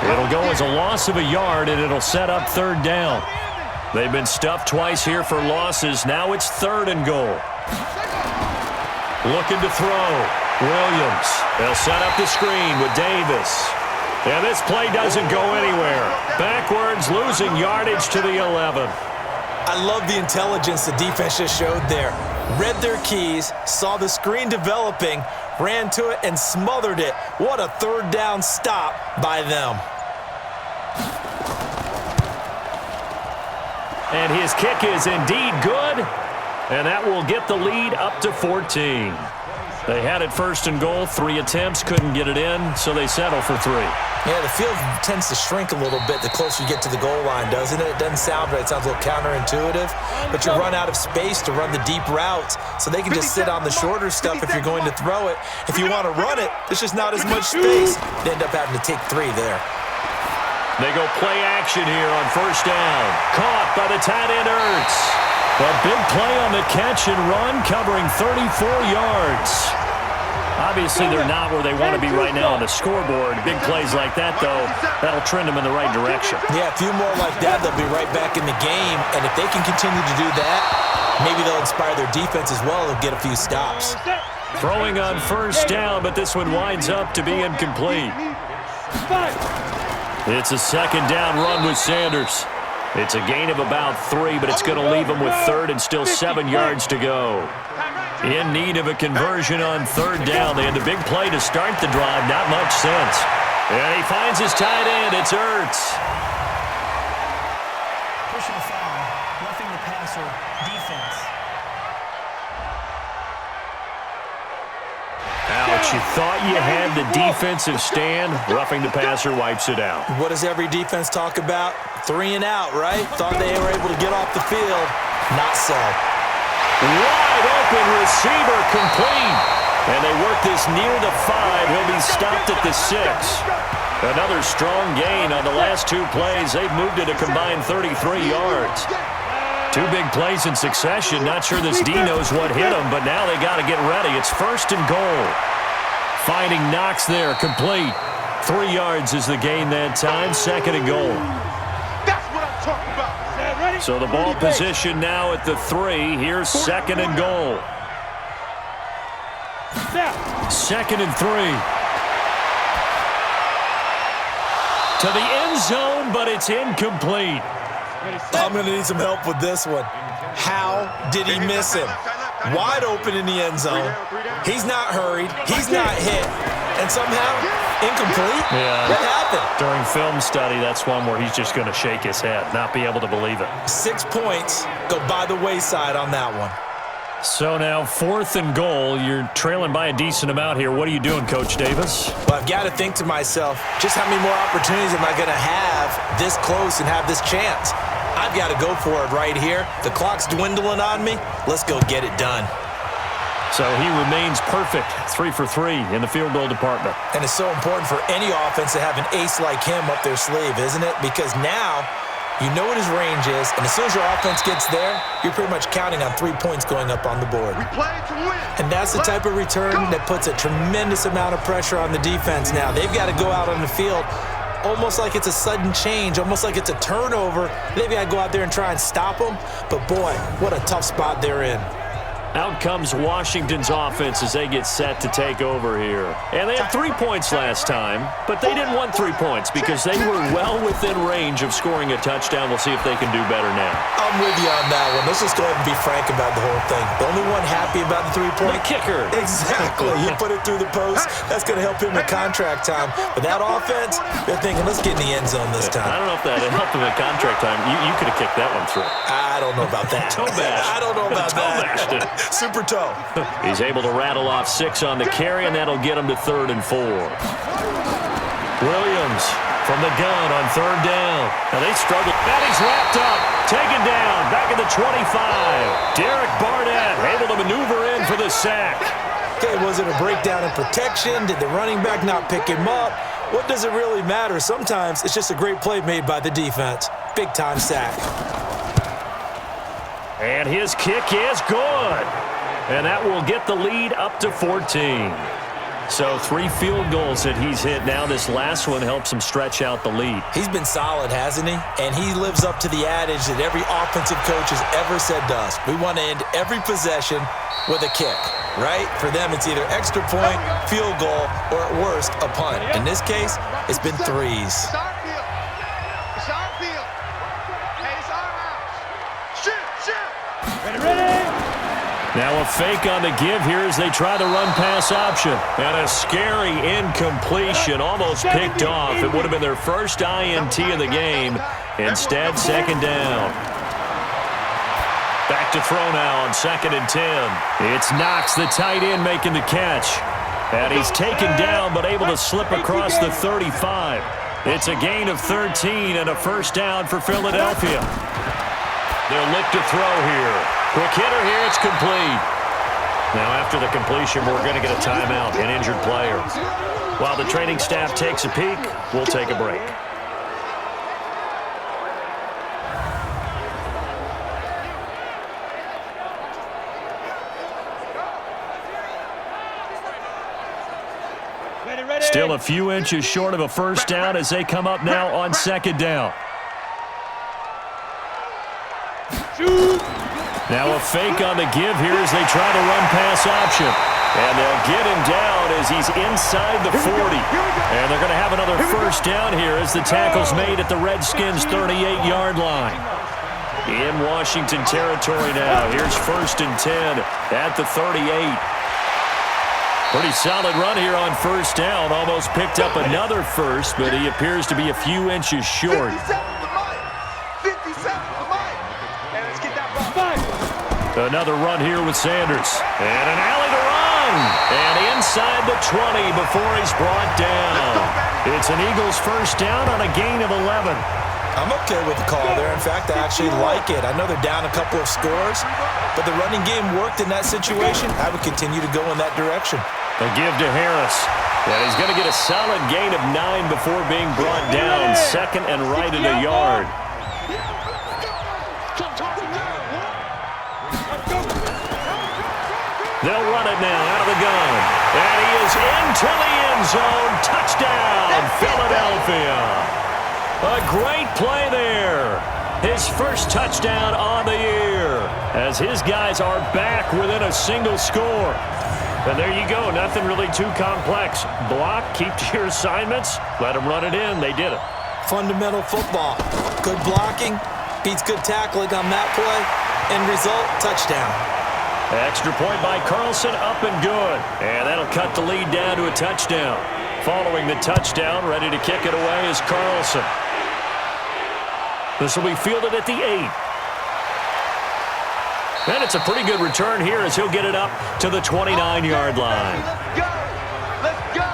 It'll go as a loss of a yard, and it'll set up 3rd down. They've been stuffed twice here for losses. Now it's 3rd and goal. Looking to throw. Williams. They'll set up the screen with Davis. And this play doesn't go anywhere. Backwards, losing yardage to the 11. I love the intelligence the defense just showed there. Read their keys, saw the screen developing, ran to it, and smothered it. What a 3rd down stop by them. And his kick is indeed good. And that will get the lead up to 14. They had it 1st and goal, 3 attempts, couldn't get it in, so they settle for 3. Yeah, the field tends to shrink a little bit the closer you get to the goal line, doesn't it? It doesn't sound right. It sounds a little counterintuitive. But you run out of space to run the deep routes, so they can just sit on the shorter stuff if you're going to throw it. If you want to run it, there's just not as much space. They end up having to take 3 there. They go play action here on 1st down. Caught by the tight end Ertz. A big play on the catch and run, covering 34 yards. Obviously, they're not where they want to be right now on the scoreboard. Big plays like that, though, that'll trend them in the right direction. Yeah, a few more like that, they'll be right back in the game. And if they can continue to do that, maybe they'll inspire their defense as well and get a few stops. Throwing on 1st down, but this one winds up to be incomplete. It's a 2nd down run with Sanders. It's a gain of about 3, but it's going to leave them with 3rd and still 7 yards to go. In need of a conversion on 3rd down. They had the big play to start the drive. Not much sense. And he finds his tight end. It's Ertz. Pushing a foul, roughing the passer, defense. Ouch, you thought you had the defensive stand. Roughing the passer wipes it out. What does every defense talk about? 3 and out, right? Thought they were able to get off the field. Not so. Wide open receiver complete. And they work this near the 5. He'll be stopped at the 6. Another strong gain on the last 2 plays. They've moved it a combined 33 yards. 2 big plays in succession. Not sure this D knows what hit him, but now they got to get ready. It's 1st and goal. Finding Knox there, complete. 3 yards is the gain that time. 2nd and goal. That's what I'm talking about. So the ball position now at the 3. Here's 2nd and goal. 2nd and 3. To the end zone, but it's incomplete. I'm going to need some help with this one. How did he miss him? Wide open in the end zone. He's not hurried. He's not hit. And somehow, incomplete? Yeah. What happened? During film study, that's one where he's just going to shake his head, not be able to believe it. 6 points go by the wayside on that one. So now 4th and goal. You're trailing by a decent amount here. What are you doing, Coach Davis? Well, I've got to think to myself, just how many more opportunities am I going to have this close and have this chance? I've got to go for it right here. The clock's dwindling on me. Let's go get it done. So he remains perfect, 3 for 3 in the field goal department. And it's so important for any offense to have an ace like him up their sleeve, isn't it? Because now you know what his range is, and as soon as your offense gets there, you're pretty much counting on 3 points going up on the board. We play to win. And that's the type of return that puts a tremendous amount of pressure on the defense now. They've got to go out on the field almost like it's a sudden change, almost like it's a turnover. They've got to go out there and try and stop them. But, boy, what a tough spot they're in. Out comes Washington's offense as they get set to take over here. And they had 3 points last time, but they didn't want 3 points because they were well within range of scoring a touchdown. We'll see if they can do better now. I'm with you on that one. Let's just go ahead and be frank about the whole thing. The only one happy about the 3-point? The kicker. Exactly. You put it through the post. That's going to help him in contract time. But that offense, they're thinking, let's get in the end zone this time. I don't know if that helped him in contract time. You could have kicked that one through. I don't know about that. Toe bash. I don't know about Toe that. bashed it. Super toe. He's able to rattle off 6 on the carry, and that'll get him to 3rd and 4. Williams from the gun on 3rd down. Now they struggle. And he's wrapped up. Taken down. Back at the 25. Derek Barnett able to maneuver in for the sack. Okay, was it a breakdown in protection? Did the running back not pick him up? What does it really matter? Sometimes it's just a great play made by the defense. Big-time sack. And his kick is good. And that will get the lead up to 14. So 3 field goals that he's hit now. This last one helps him stretch out the lead. He's been solid, hasn't he? And he lives up to the adage that every offensive coach has ever said to us. We want to end every possession with a kick, right? For them, it's either extra point, field goal, or at worst, a punt. In this case, it's been 3s. It's our field. It's our field. Hey, it's our house. Shoot. Ready. Now a fake on the give here as they try the run-pass option. And a scary incompletion, almost picked off. It would have been their first INT of the game. Instead, 2nd down. Back to throw now on 2nd and 10. It's Knox, the tight end, making the catch. And he's taken down but able to slip across the 35. It's a gain of 13 and a 1st down for Philadelphia. They'll look to throw here. Quick hitter here, it's complete. Now after the completion, we're going to get a timeout, an injured player. While the training staff takes a peek, we'll take a break. Still a few inches short of a 1st down as they come up now on 2nd down. Now a fake on the give here as they try the run-pass option. And they'll get him down as he's inside the 40. And they're going to have another 1st down here as the tackle's made at the Redskins' 38-yard line. In Washington territory now. Here's 1st and 10 at the 38. Pretty solid run here on 1st down. Almost picked up another 1st, but he appears to be a few inches short. 57 to Mike. Hey, let's get that ball. Another run here with Sanders. And an alley to run. And inside the 20 before he's brought down. It's an Eagles 1st down on a gain of 11. I'm okay with the call there. In fact, I actually like it. I know they're down a couple of scores, but the running game worked in that situation. I would continue to go in that direction. A give to Harris. And he's going to get a solid gain of 9 before being brought down. 2nd and right at a yard. They'll run it now out of the gun. And he is into the end zone. Touchdown, Philadelphia. A great play there. His 1st touchdown on the year as his guys are back within a single score. And there you go. Nothing really too complex. Block, keep to your assignments, let them run it in. They did it. Fundamental football. Good blocking beats good tackling on that play. End result, touchdown. Extra point by Carlson, up and good. And that'll cut the lead down to a touchdown. Following the touchdown, ready to kick it away is Carlson. This will be fielded at the 8. And it's a pretty good return here as he'll get it up to the 29-yard line. Let's go. Let's go.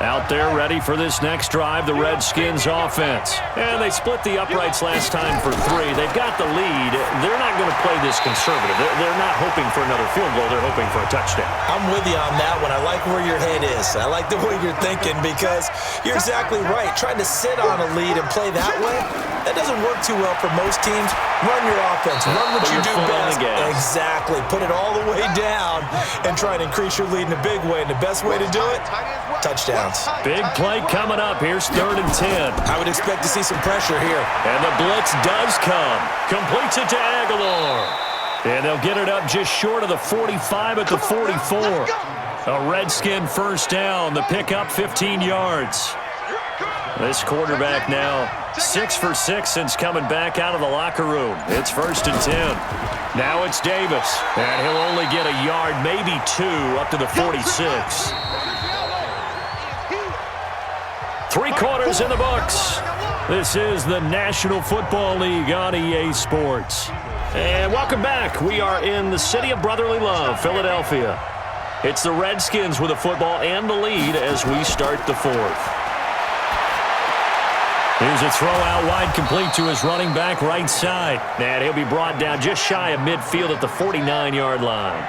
Out there ready for this next drive, the Redskins offense. And they split the uprights last time for 3. They've got the lead. They're not going to play this conservative. They're not hoping for another field goal. They're hoping for a touchdown. I'm with you on that one. I like where your head is. I like the way you're thinking because you're exactly right. Trying to sit on a lead and play that way, that doesn't work too well for most teams. Run your offense. Run what you do best. Exactly. Put it all the way down and try and increase your lead in a big way. And the best way to do it, touchdowns. Big play coming up. Here's 3rd and 10. I would expect to see some pressure here. And the blitz does come. Completes it to Aguilar. And they'll get it up just short of the 45 at the 44. A Redskin first down. The pickup 15 yards. This quarterback now 6 for 6 since coming back out of the locker room. It's 1st and 10. Now it's Davis. And he'll only get a yard, maybe 2, up to the 46. 3 quarters in the books. This is the National Football League on EA Sports. And welcome back. We are in the city of brotherly love, Philadelphia. It's the Redskins with the football and the lead as we start the 4th. Here's a throw out wide, complete to his running back right side. And he'll be brought down just shy of midfield at the 49-yard line.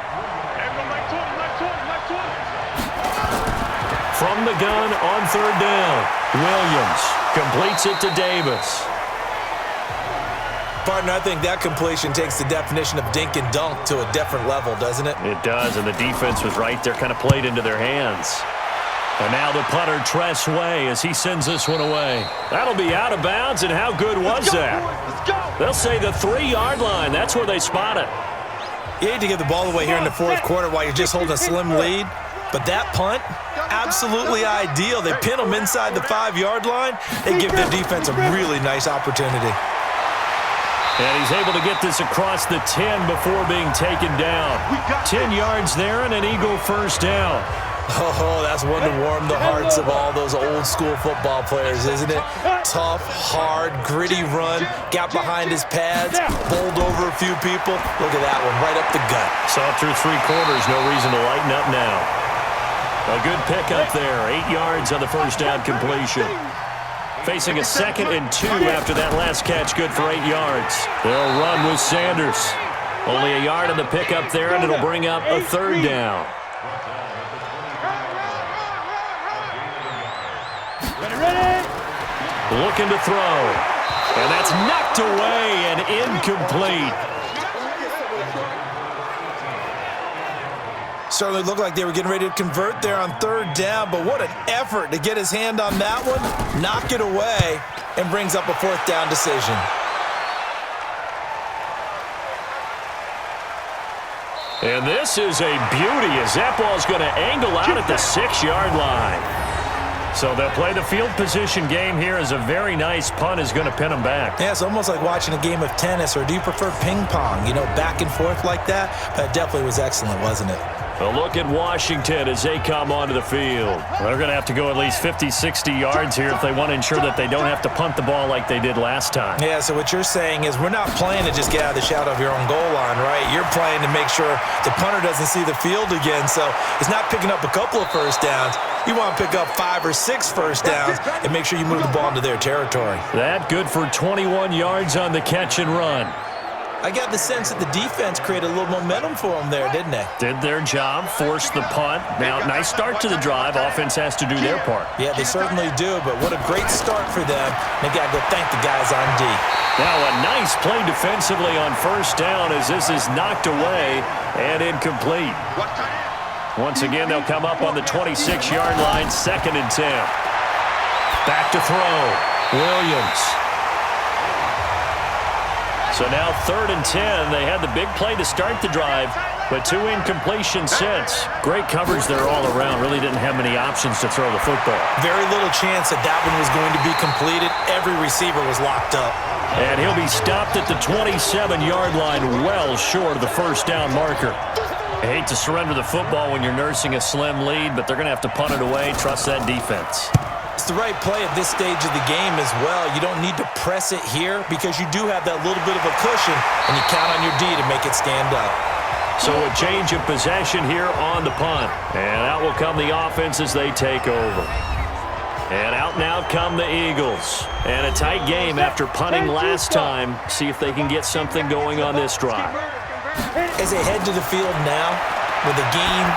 From the gun on 3rd down, Williams completes it to Davis. Partner, I think that completion takes the definition of dink and dunk to a different level, doesn't it? It does, and the defense was right there, kind of played into their hands. And now the punter, Tress Way, as he sends this one away. That'll be out of bounds, and how good was that? They'll say the 3-yard line. That's where they spot it. You hate to give the ball away here in the 4th quarter while you're just holding a slim lead, but that punt, absolutely ideal. They pin them inside the 5-yard line. They give their defense a really nice opportunity. And he's able to get this across the 10 before being taken down. 10 yards there and an Eagle first down. Oh, that's one to warm the hearts of all those old-school football players, isn't it? Tough, hard, gritty run, got behind his pads, bowled over a few people. Look at that one, right up the gut. Saw through 3 quarters, no reason to lighten up now. A good pickup there, 8 yards on the first down completion. Facing a 2nd and 2 after that last catch, good for 8 yards. They'll run with Sanders. Only a yard on the pickup there, and it'll bring up a 3rd down. Looking to throw. And that's knocked away and incomplete. Certainly looked like they were getting ready to convert there on 3rd down, but what an effort to get his hand on that one, knock it away, and brings up a 4th down decision. And this is a beauty as that ball's going to angle out at the 6-yard line. So they'll play the field position game here as a very nice punt is going to pin them back. Yeah, it's almost like watching a game of tennis, or do you prefer ping pong? You know, back and forth like that? That definitely was excellent, wasn't it? A look at Washington as they come onto the field. They're going to have to go at least 50, 60 yards here if they want to ensure that they don't have to punt the ball like they did last time. Yeah, so what you're saying is we're not playing to just get out of the shadow of your own goal line, right? You're playing to make sure the punter doesn't see the field again. So it's not picking up a couple of first downs. You want to pick up 5 or 6 first downs and make sure you move the ball into their territory. That good for 21 yards on the catch and run. I got the sense that the defense created a little momentum for them there, didn't they? Did their job, forced the punt. Now, nice start to the drive. Offense has to do their part. Yeah, they certainly do, but what a great start for them. They got to go thank the guys on D. Now, a nice play defensively on first down as this is knocked away and incomplete. Once again, they'll come up on the 26-yard line, 2nd and 10. Back to throw. Williams. So now 3rd and 10. They had the big play to start the drive, but 2 incompletions since. Great coverage there all around. Really didn't have many options to throw the football. Very little chance that that one was going to be completed. Every receiver was locked up. And he'll be stopped at the 27-yard line, well short of the first down marker. I hate to surrender the football when you're nursing a slim lead, but they're going to have to punt it away. Trust that defense. It's the right play at this stage of the game as well. You don't need to press it here because you do have that little bit of a cushion, and you count on your D to make it stand up. So a change of possession here on the punt. And out will come the offense as they take over. And out now come the Eagles. And a tight game after punting last time. See if they can get something going on this drive. As they head to the field now, with the game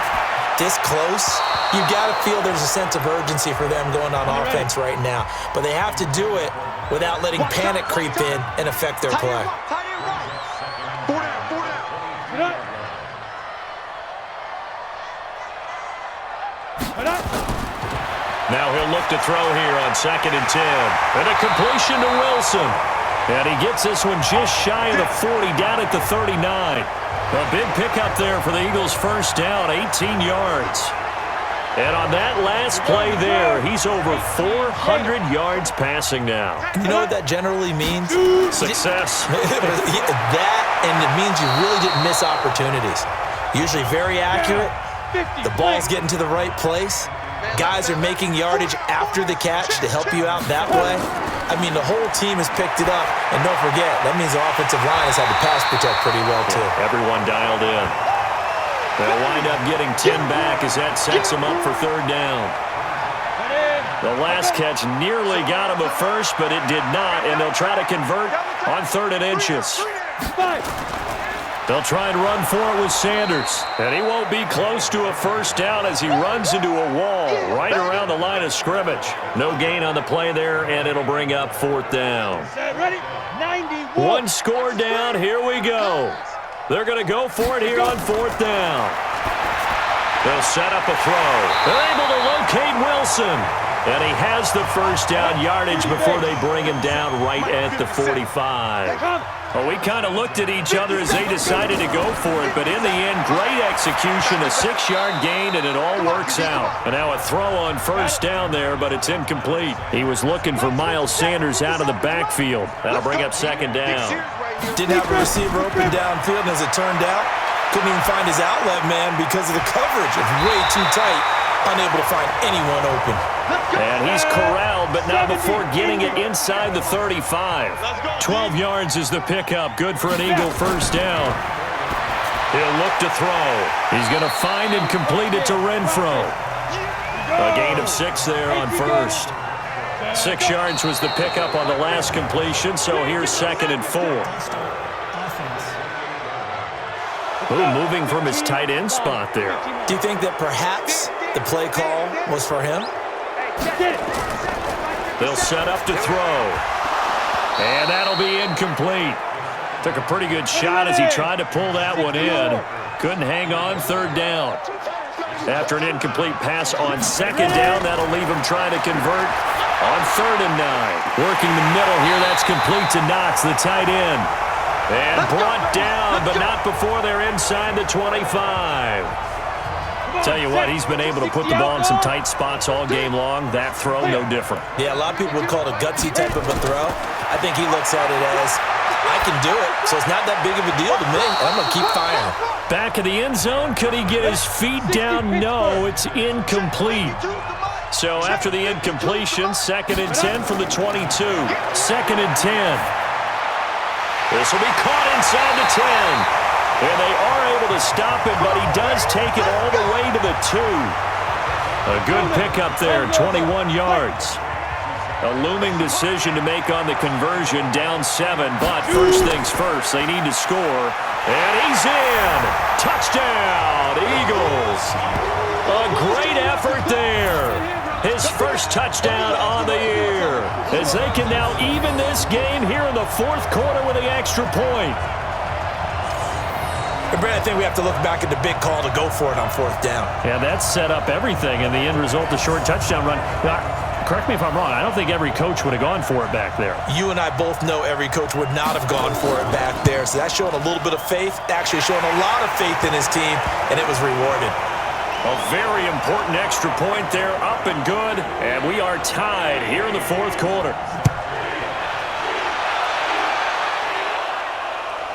this close, you've got to feel there's a sense of urgency for them going on offense right now. But they have to do it without letting panic creep in and affect their play. Now he'll look to throw here on 2nd and 10. And a completion to Wilson. And he gets this one just shy of the 40, down at the 39. A big pickup there for the Eagles' first down, 18 yards. And on that last play there, he's over 400 yards passing now. You know what that generally means? Success. That, and it means you really didn't miss opportunities. Usually very accurate. The ball's getting to the right place. Guys are making yardage after the catch to help you out that way. I mean, the whole team has picked it up. And don't forget, that means the offensive line has had to pass protect pretty well, too. Everyone dialed in. They'll wind up getting 10 back as that sets them up for 3rd down. The last catch nearly got him a first, but it did not, and they'll try to convert on 3rd and inches. They'll try and run for it with Sanders, and he won't be close to a first down as he runs into a wall right around the line of scrimmage. No gain on the play there, and it'll bring up 4th down. One score down, here we go. They're going to go for it here on 4th down. They'll set up a throw. They're able to locate Wilson. And he has the first down yardage before they bring him down right at the 45. Well, we kind of looked at each other as they decided to go for it, but in the end, great execution, a 6-yard gain, and it all works out. And now a throw on first down there, but it's incomplete. He was looking for Miles Sanders out of the backfield. That'll bring up 2nd down. Didn't have a receiver open downfield, and as it turned out, couldn't even find his outlet man because of the coverage. It's way too tight, unable to find anyone open. And he's corralled, but not before getting it inside the 35. 12 yards is the pickup. Good for an Eagle first down. He'll look to throw. He's going to find and complete it to Renfro. A gain of 6 there on first. 6 yards was the pickup on the last completion, so here's 2nd and 4. Ooh, moving from his tight end spot there. Do you think that perhaps the play call was for him? They'll set up to throw. And that'll be incomplete. Took a pretty good shot as he tried to pull that one in. Couldn't hang on 3rd down. After an incomplete pass on 2nd down, that'll leave him trying to convert on 3rd and 9. Working the middle here, that's complete to Knox, the tight end. And brought down, but not before they're inside the 25. Tell you what, he's been able to put the ball in some tight spots all game long. That throw, no different. Yeah, a lot of people would call it a gutsy type of a throw. I think he looks at it as, I can do it, so it's not that big of a deal to me. I'm going to keep firing. Back of the end zone, could he get his feet down? No, it's incomplete. So after the incompletion, 2nd and 10 from the 22. 2nd and 10. This will be caught inside the 10. And they are able to stop it, but he does take it all the way to the 2. A good pickup there, 21 yards. A looming decision to make on the conversion, down 7. But first things first, they need to score. And he's in. Touchdown, Eagles. A great effort there. His first touchdown on the year. As they can now even this game here in the 4th quarter with the extra point. Brad, I think we have to look back at the big call to go for it on 4th down. Yeah, that set up everything, and the end result, the short touchdown run. Now, correct me if I'm wrong, I don't think every coach would have gone for it back there. You and I both know every coach would not have gone for it back there, so that's showing a little bit of faith, actually showing a lot of faith in his team, and it was rewarded. A very important extra point there, up and good, and we are tied here in the 4th quarter.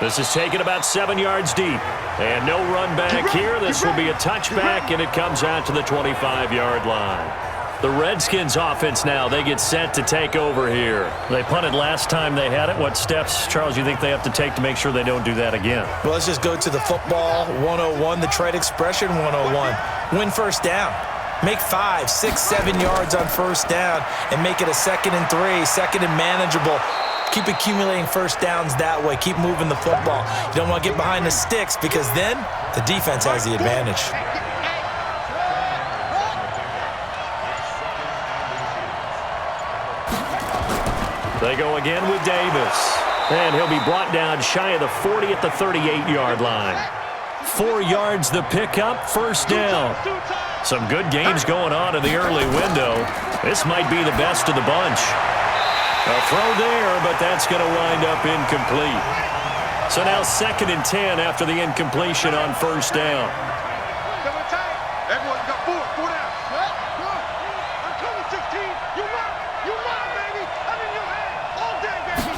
This is taken about 7 yards deep. And no run back here. This will be a touchback, and it comes out to the 25-yard line. The Redskins offense now, they get set to take over here. They punted last time they had it. What steps, Charles, you think they have to take to make sure they don't do that again? Well, let's just go to the football 101, the trade expression 101. Win first down. Make 5, 6, 7 yards on first down and make it a 2nd and 3, 2nd and manageable. Keep accumulating first downs that way. Keep moving the football. You don't want to get behind the sticks because then the defense has the advantage. They go again with Davis. And he'll be brought down shy of the 40 at the 38-yard line. 4 yards the pickup, first down. Some good games going on in the early window. This might be the best of the bunch. A throw there, but that's going to wind up incomplete. So now 2nd and 10 after the incompletion on first down. Everyone got 4 down. I'm coming, 16. You run, baby. I'm in your head all day, baby.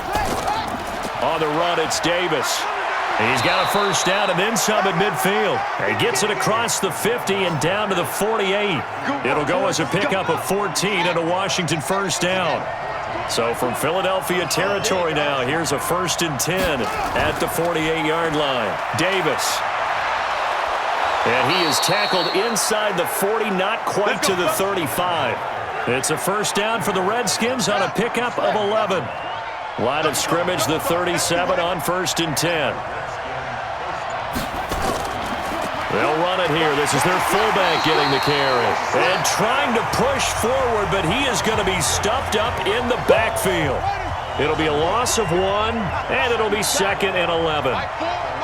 On the run, it's Davis. He's got a first down and then some at midfield. He gets it across the 50 and down to the 48. It'll go as a pickup of 14 and a Washington first down. So from Philadelphia territory now, here's a 1st and 10 at the 48-yard line. Davis. And he is tackled inside the 40, not quite to the 35. It's a first down for the Redskins on a pickup of 11. Line of scrimmage, the 37 on 1st and 10. They'll run it here. This is their fullback getting the carry. And trying to push forward, but he is going to be stuffed up in the backfield. It'll be a loss of 1, and it'll be 2nd and 11.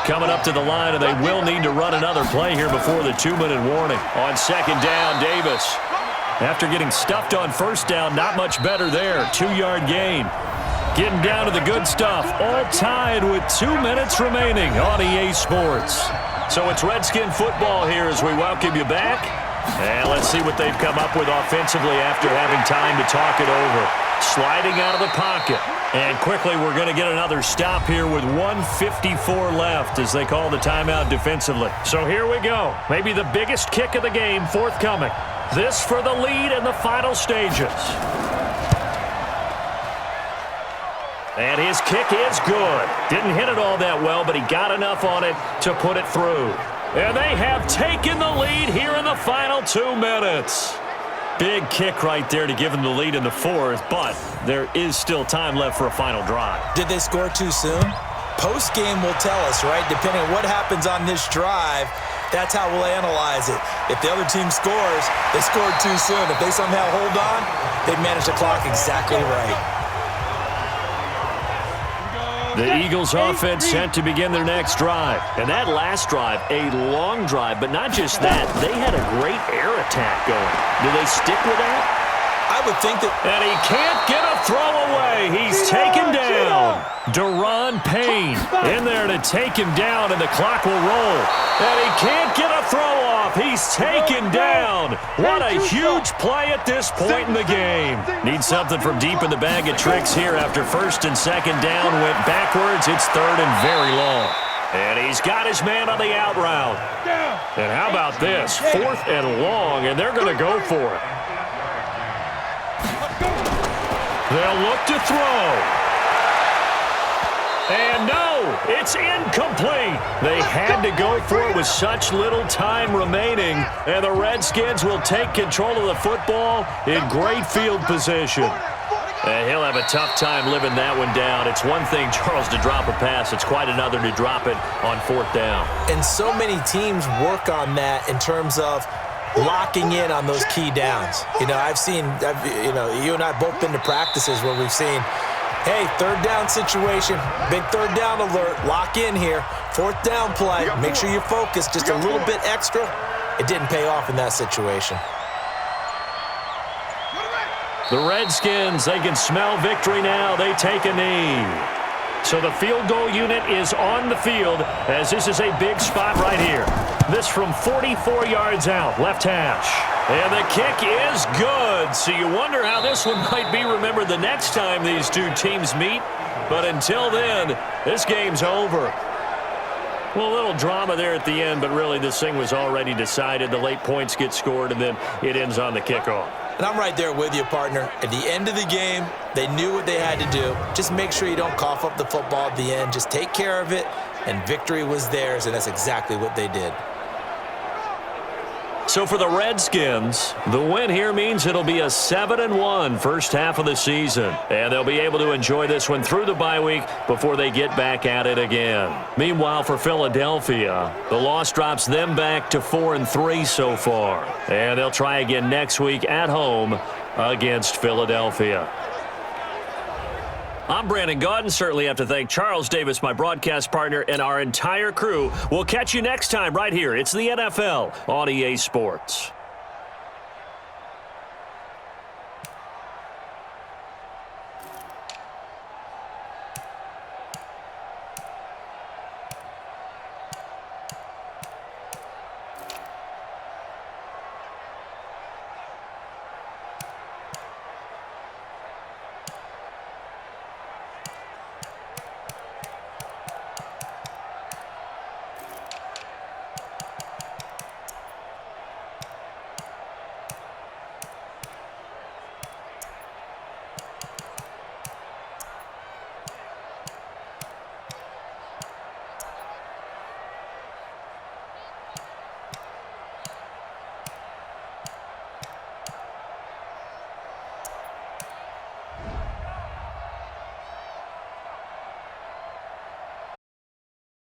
Coming up to the line, and they will need to run another play here before the 2-minute warning. On 2nd down, Davis. After getting stuffed on first down, not much better there. 2-yard gain. Getting down to the good stuff. All tied with 2 minutes remaining on EA Sports. So it's Redskin football here as we welcome you back. And let's see what they've come up with offensively after having time to talk it over. Sliding out of the pocket. And quickly we're going to get another stop here with 1:54 left as they call the timeout defensively. So here we go. Maybe the biggest kick of the game forthcoming. This for the lead in the final stages. And his kick is good. Didn't hit it all that well, but he got enough on it to put it through. And they have taken the lead here in the final 2 minutes. Big kick right there to give them the lead in the 4th, but there is still time left for a final drive. Did they score too soon? Post-game will tell us, right? Depending on what happens on this drive, that's how we'll analyze it. If the other team scores, they scored too soon. If they somehow hold on, they manage the clock exactly right. The Eagles offense set to begin their next drive. And that last drive, a long drive, but not just that. They had a great air attack going. Do they stick with that? I would think that... And he can't get a throw away. He's taken down. Deron Payne in there to take him down, and the clock will roll. And he can't get a throw off. He's taken down. What a huge play at this point in the game. Need something from deep in the bag of tricks here after 1st and 2nd down. Went backwards. It's 3rd and very long. And he's got his man on the out route. And how about this? 4th and long, and they're going to go for it. They'll look to throw. And no, it's incomplete. They had to go for it with such little time remaining, and the Redskins will take control of the football in great field position. And he'll have a tough time living that one down. It's one thing, Charles, to drop a pass. It's quite another to drop it on 4th down. And so many teams work on that in terms of locking in on those key downs. You know, you and I both been to practices where we've seen, hey, 3rd down situation, big 3rd down alert, lock in here, 4th down play, make sure you focus just a little bit extra. It didn't pay off in that situation. The Redskins, they can smell victory now. They take a knee. So the field goal unit is on the field as this is a big spot right here. This from 44 yards out, left hash. And the kick is good. So you wonder how this one might be remembered the next time these two teams meet. But until then, this game's over. Well, a little drama there at the end, but really this thing was already decided. The late points get scored, and then it ends on the kickoff. And I'm right there with you, partner. At the end of the game, they knew what they had to do. Just make sure you don't cough up the football at the end. Just take care of it, and victory was theirs, and that's exactly what they did. So for the Redskins, the win here means it'll be a 7-1 first half of the season. And they'll be able to enjoy this one through the bye week before they get back at it again. Meanwhile, for Philadelphia, the loss drops them back to 4-3 so far. And they'll try again next week at home against Philadelphia. I'm Brandon Gaudin. Certainly have to thank Charles Davis, my broadcast partner, and our entire crew. We'll catch you next time right here. It's the NFL on EA Sports.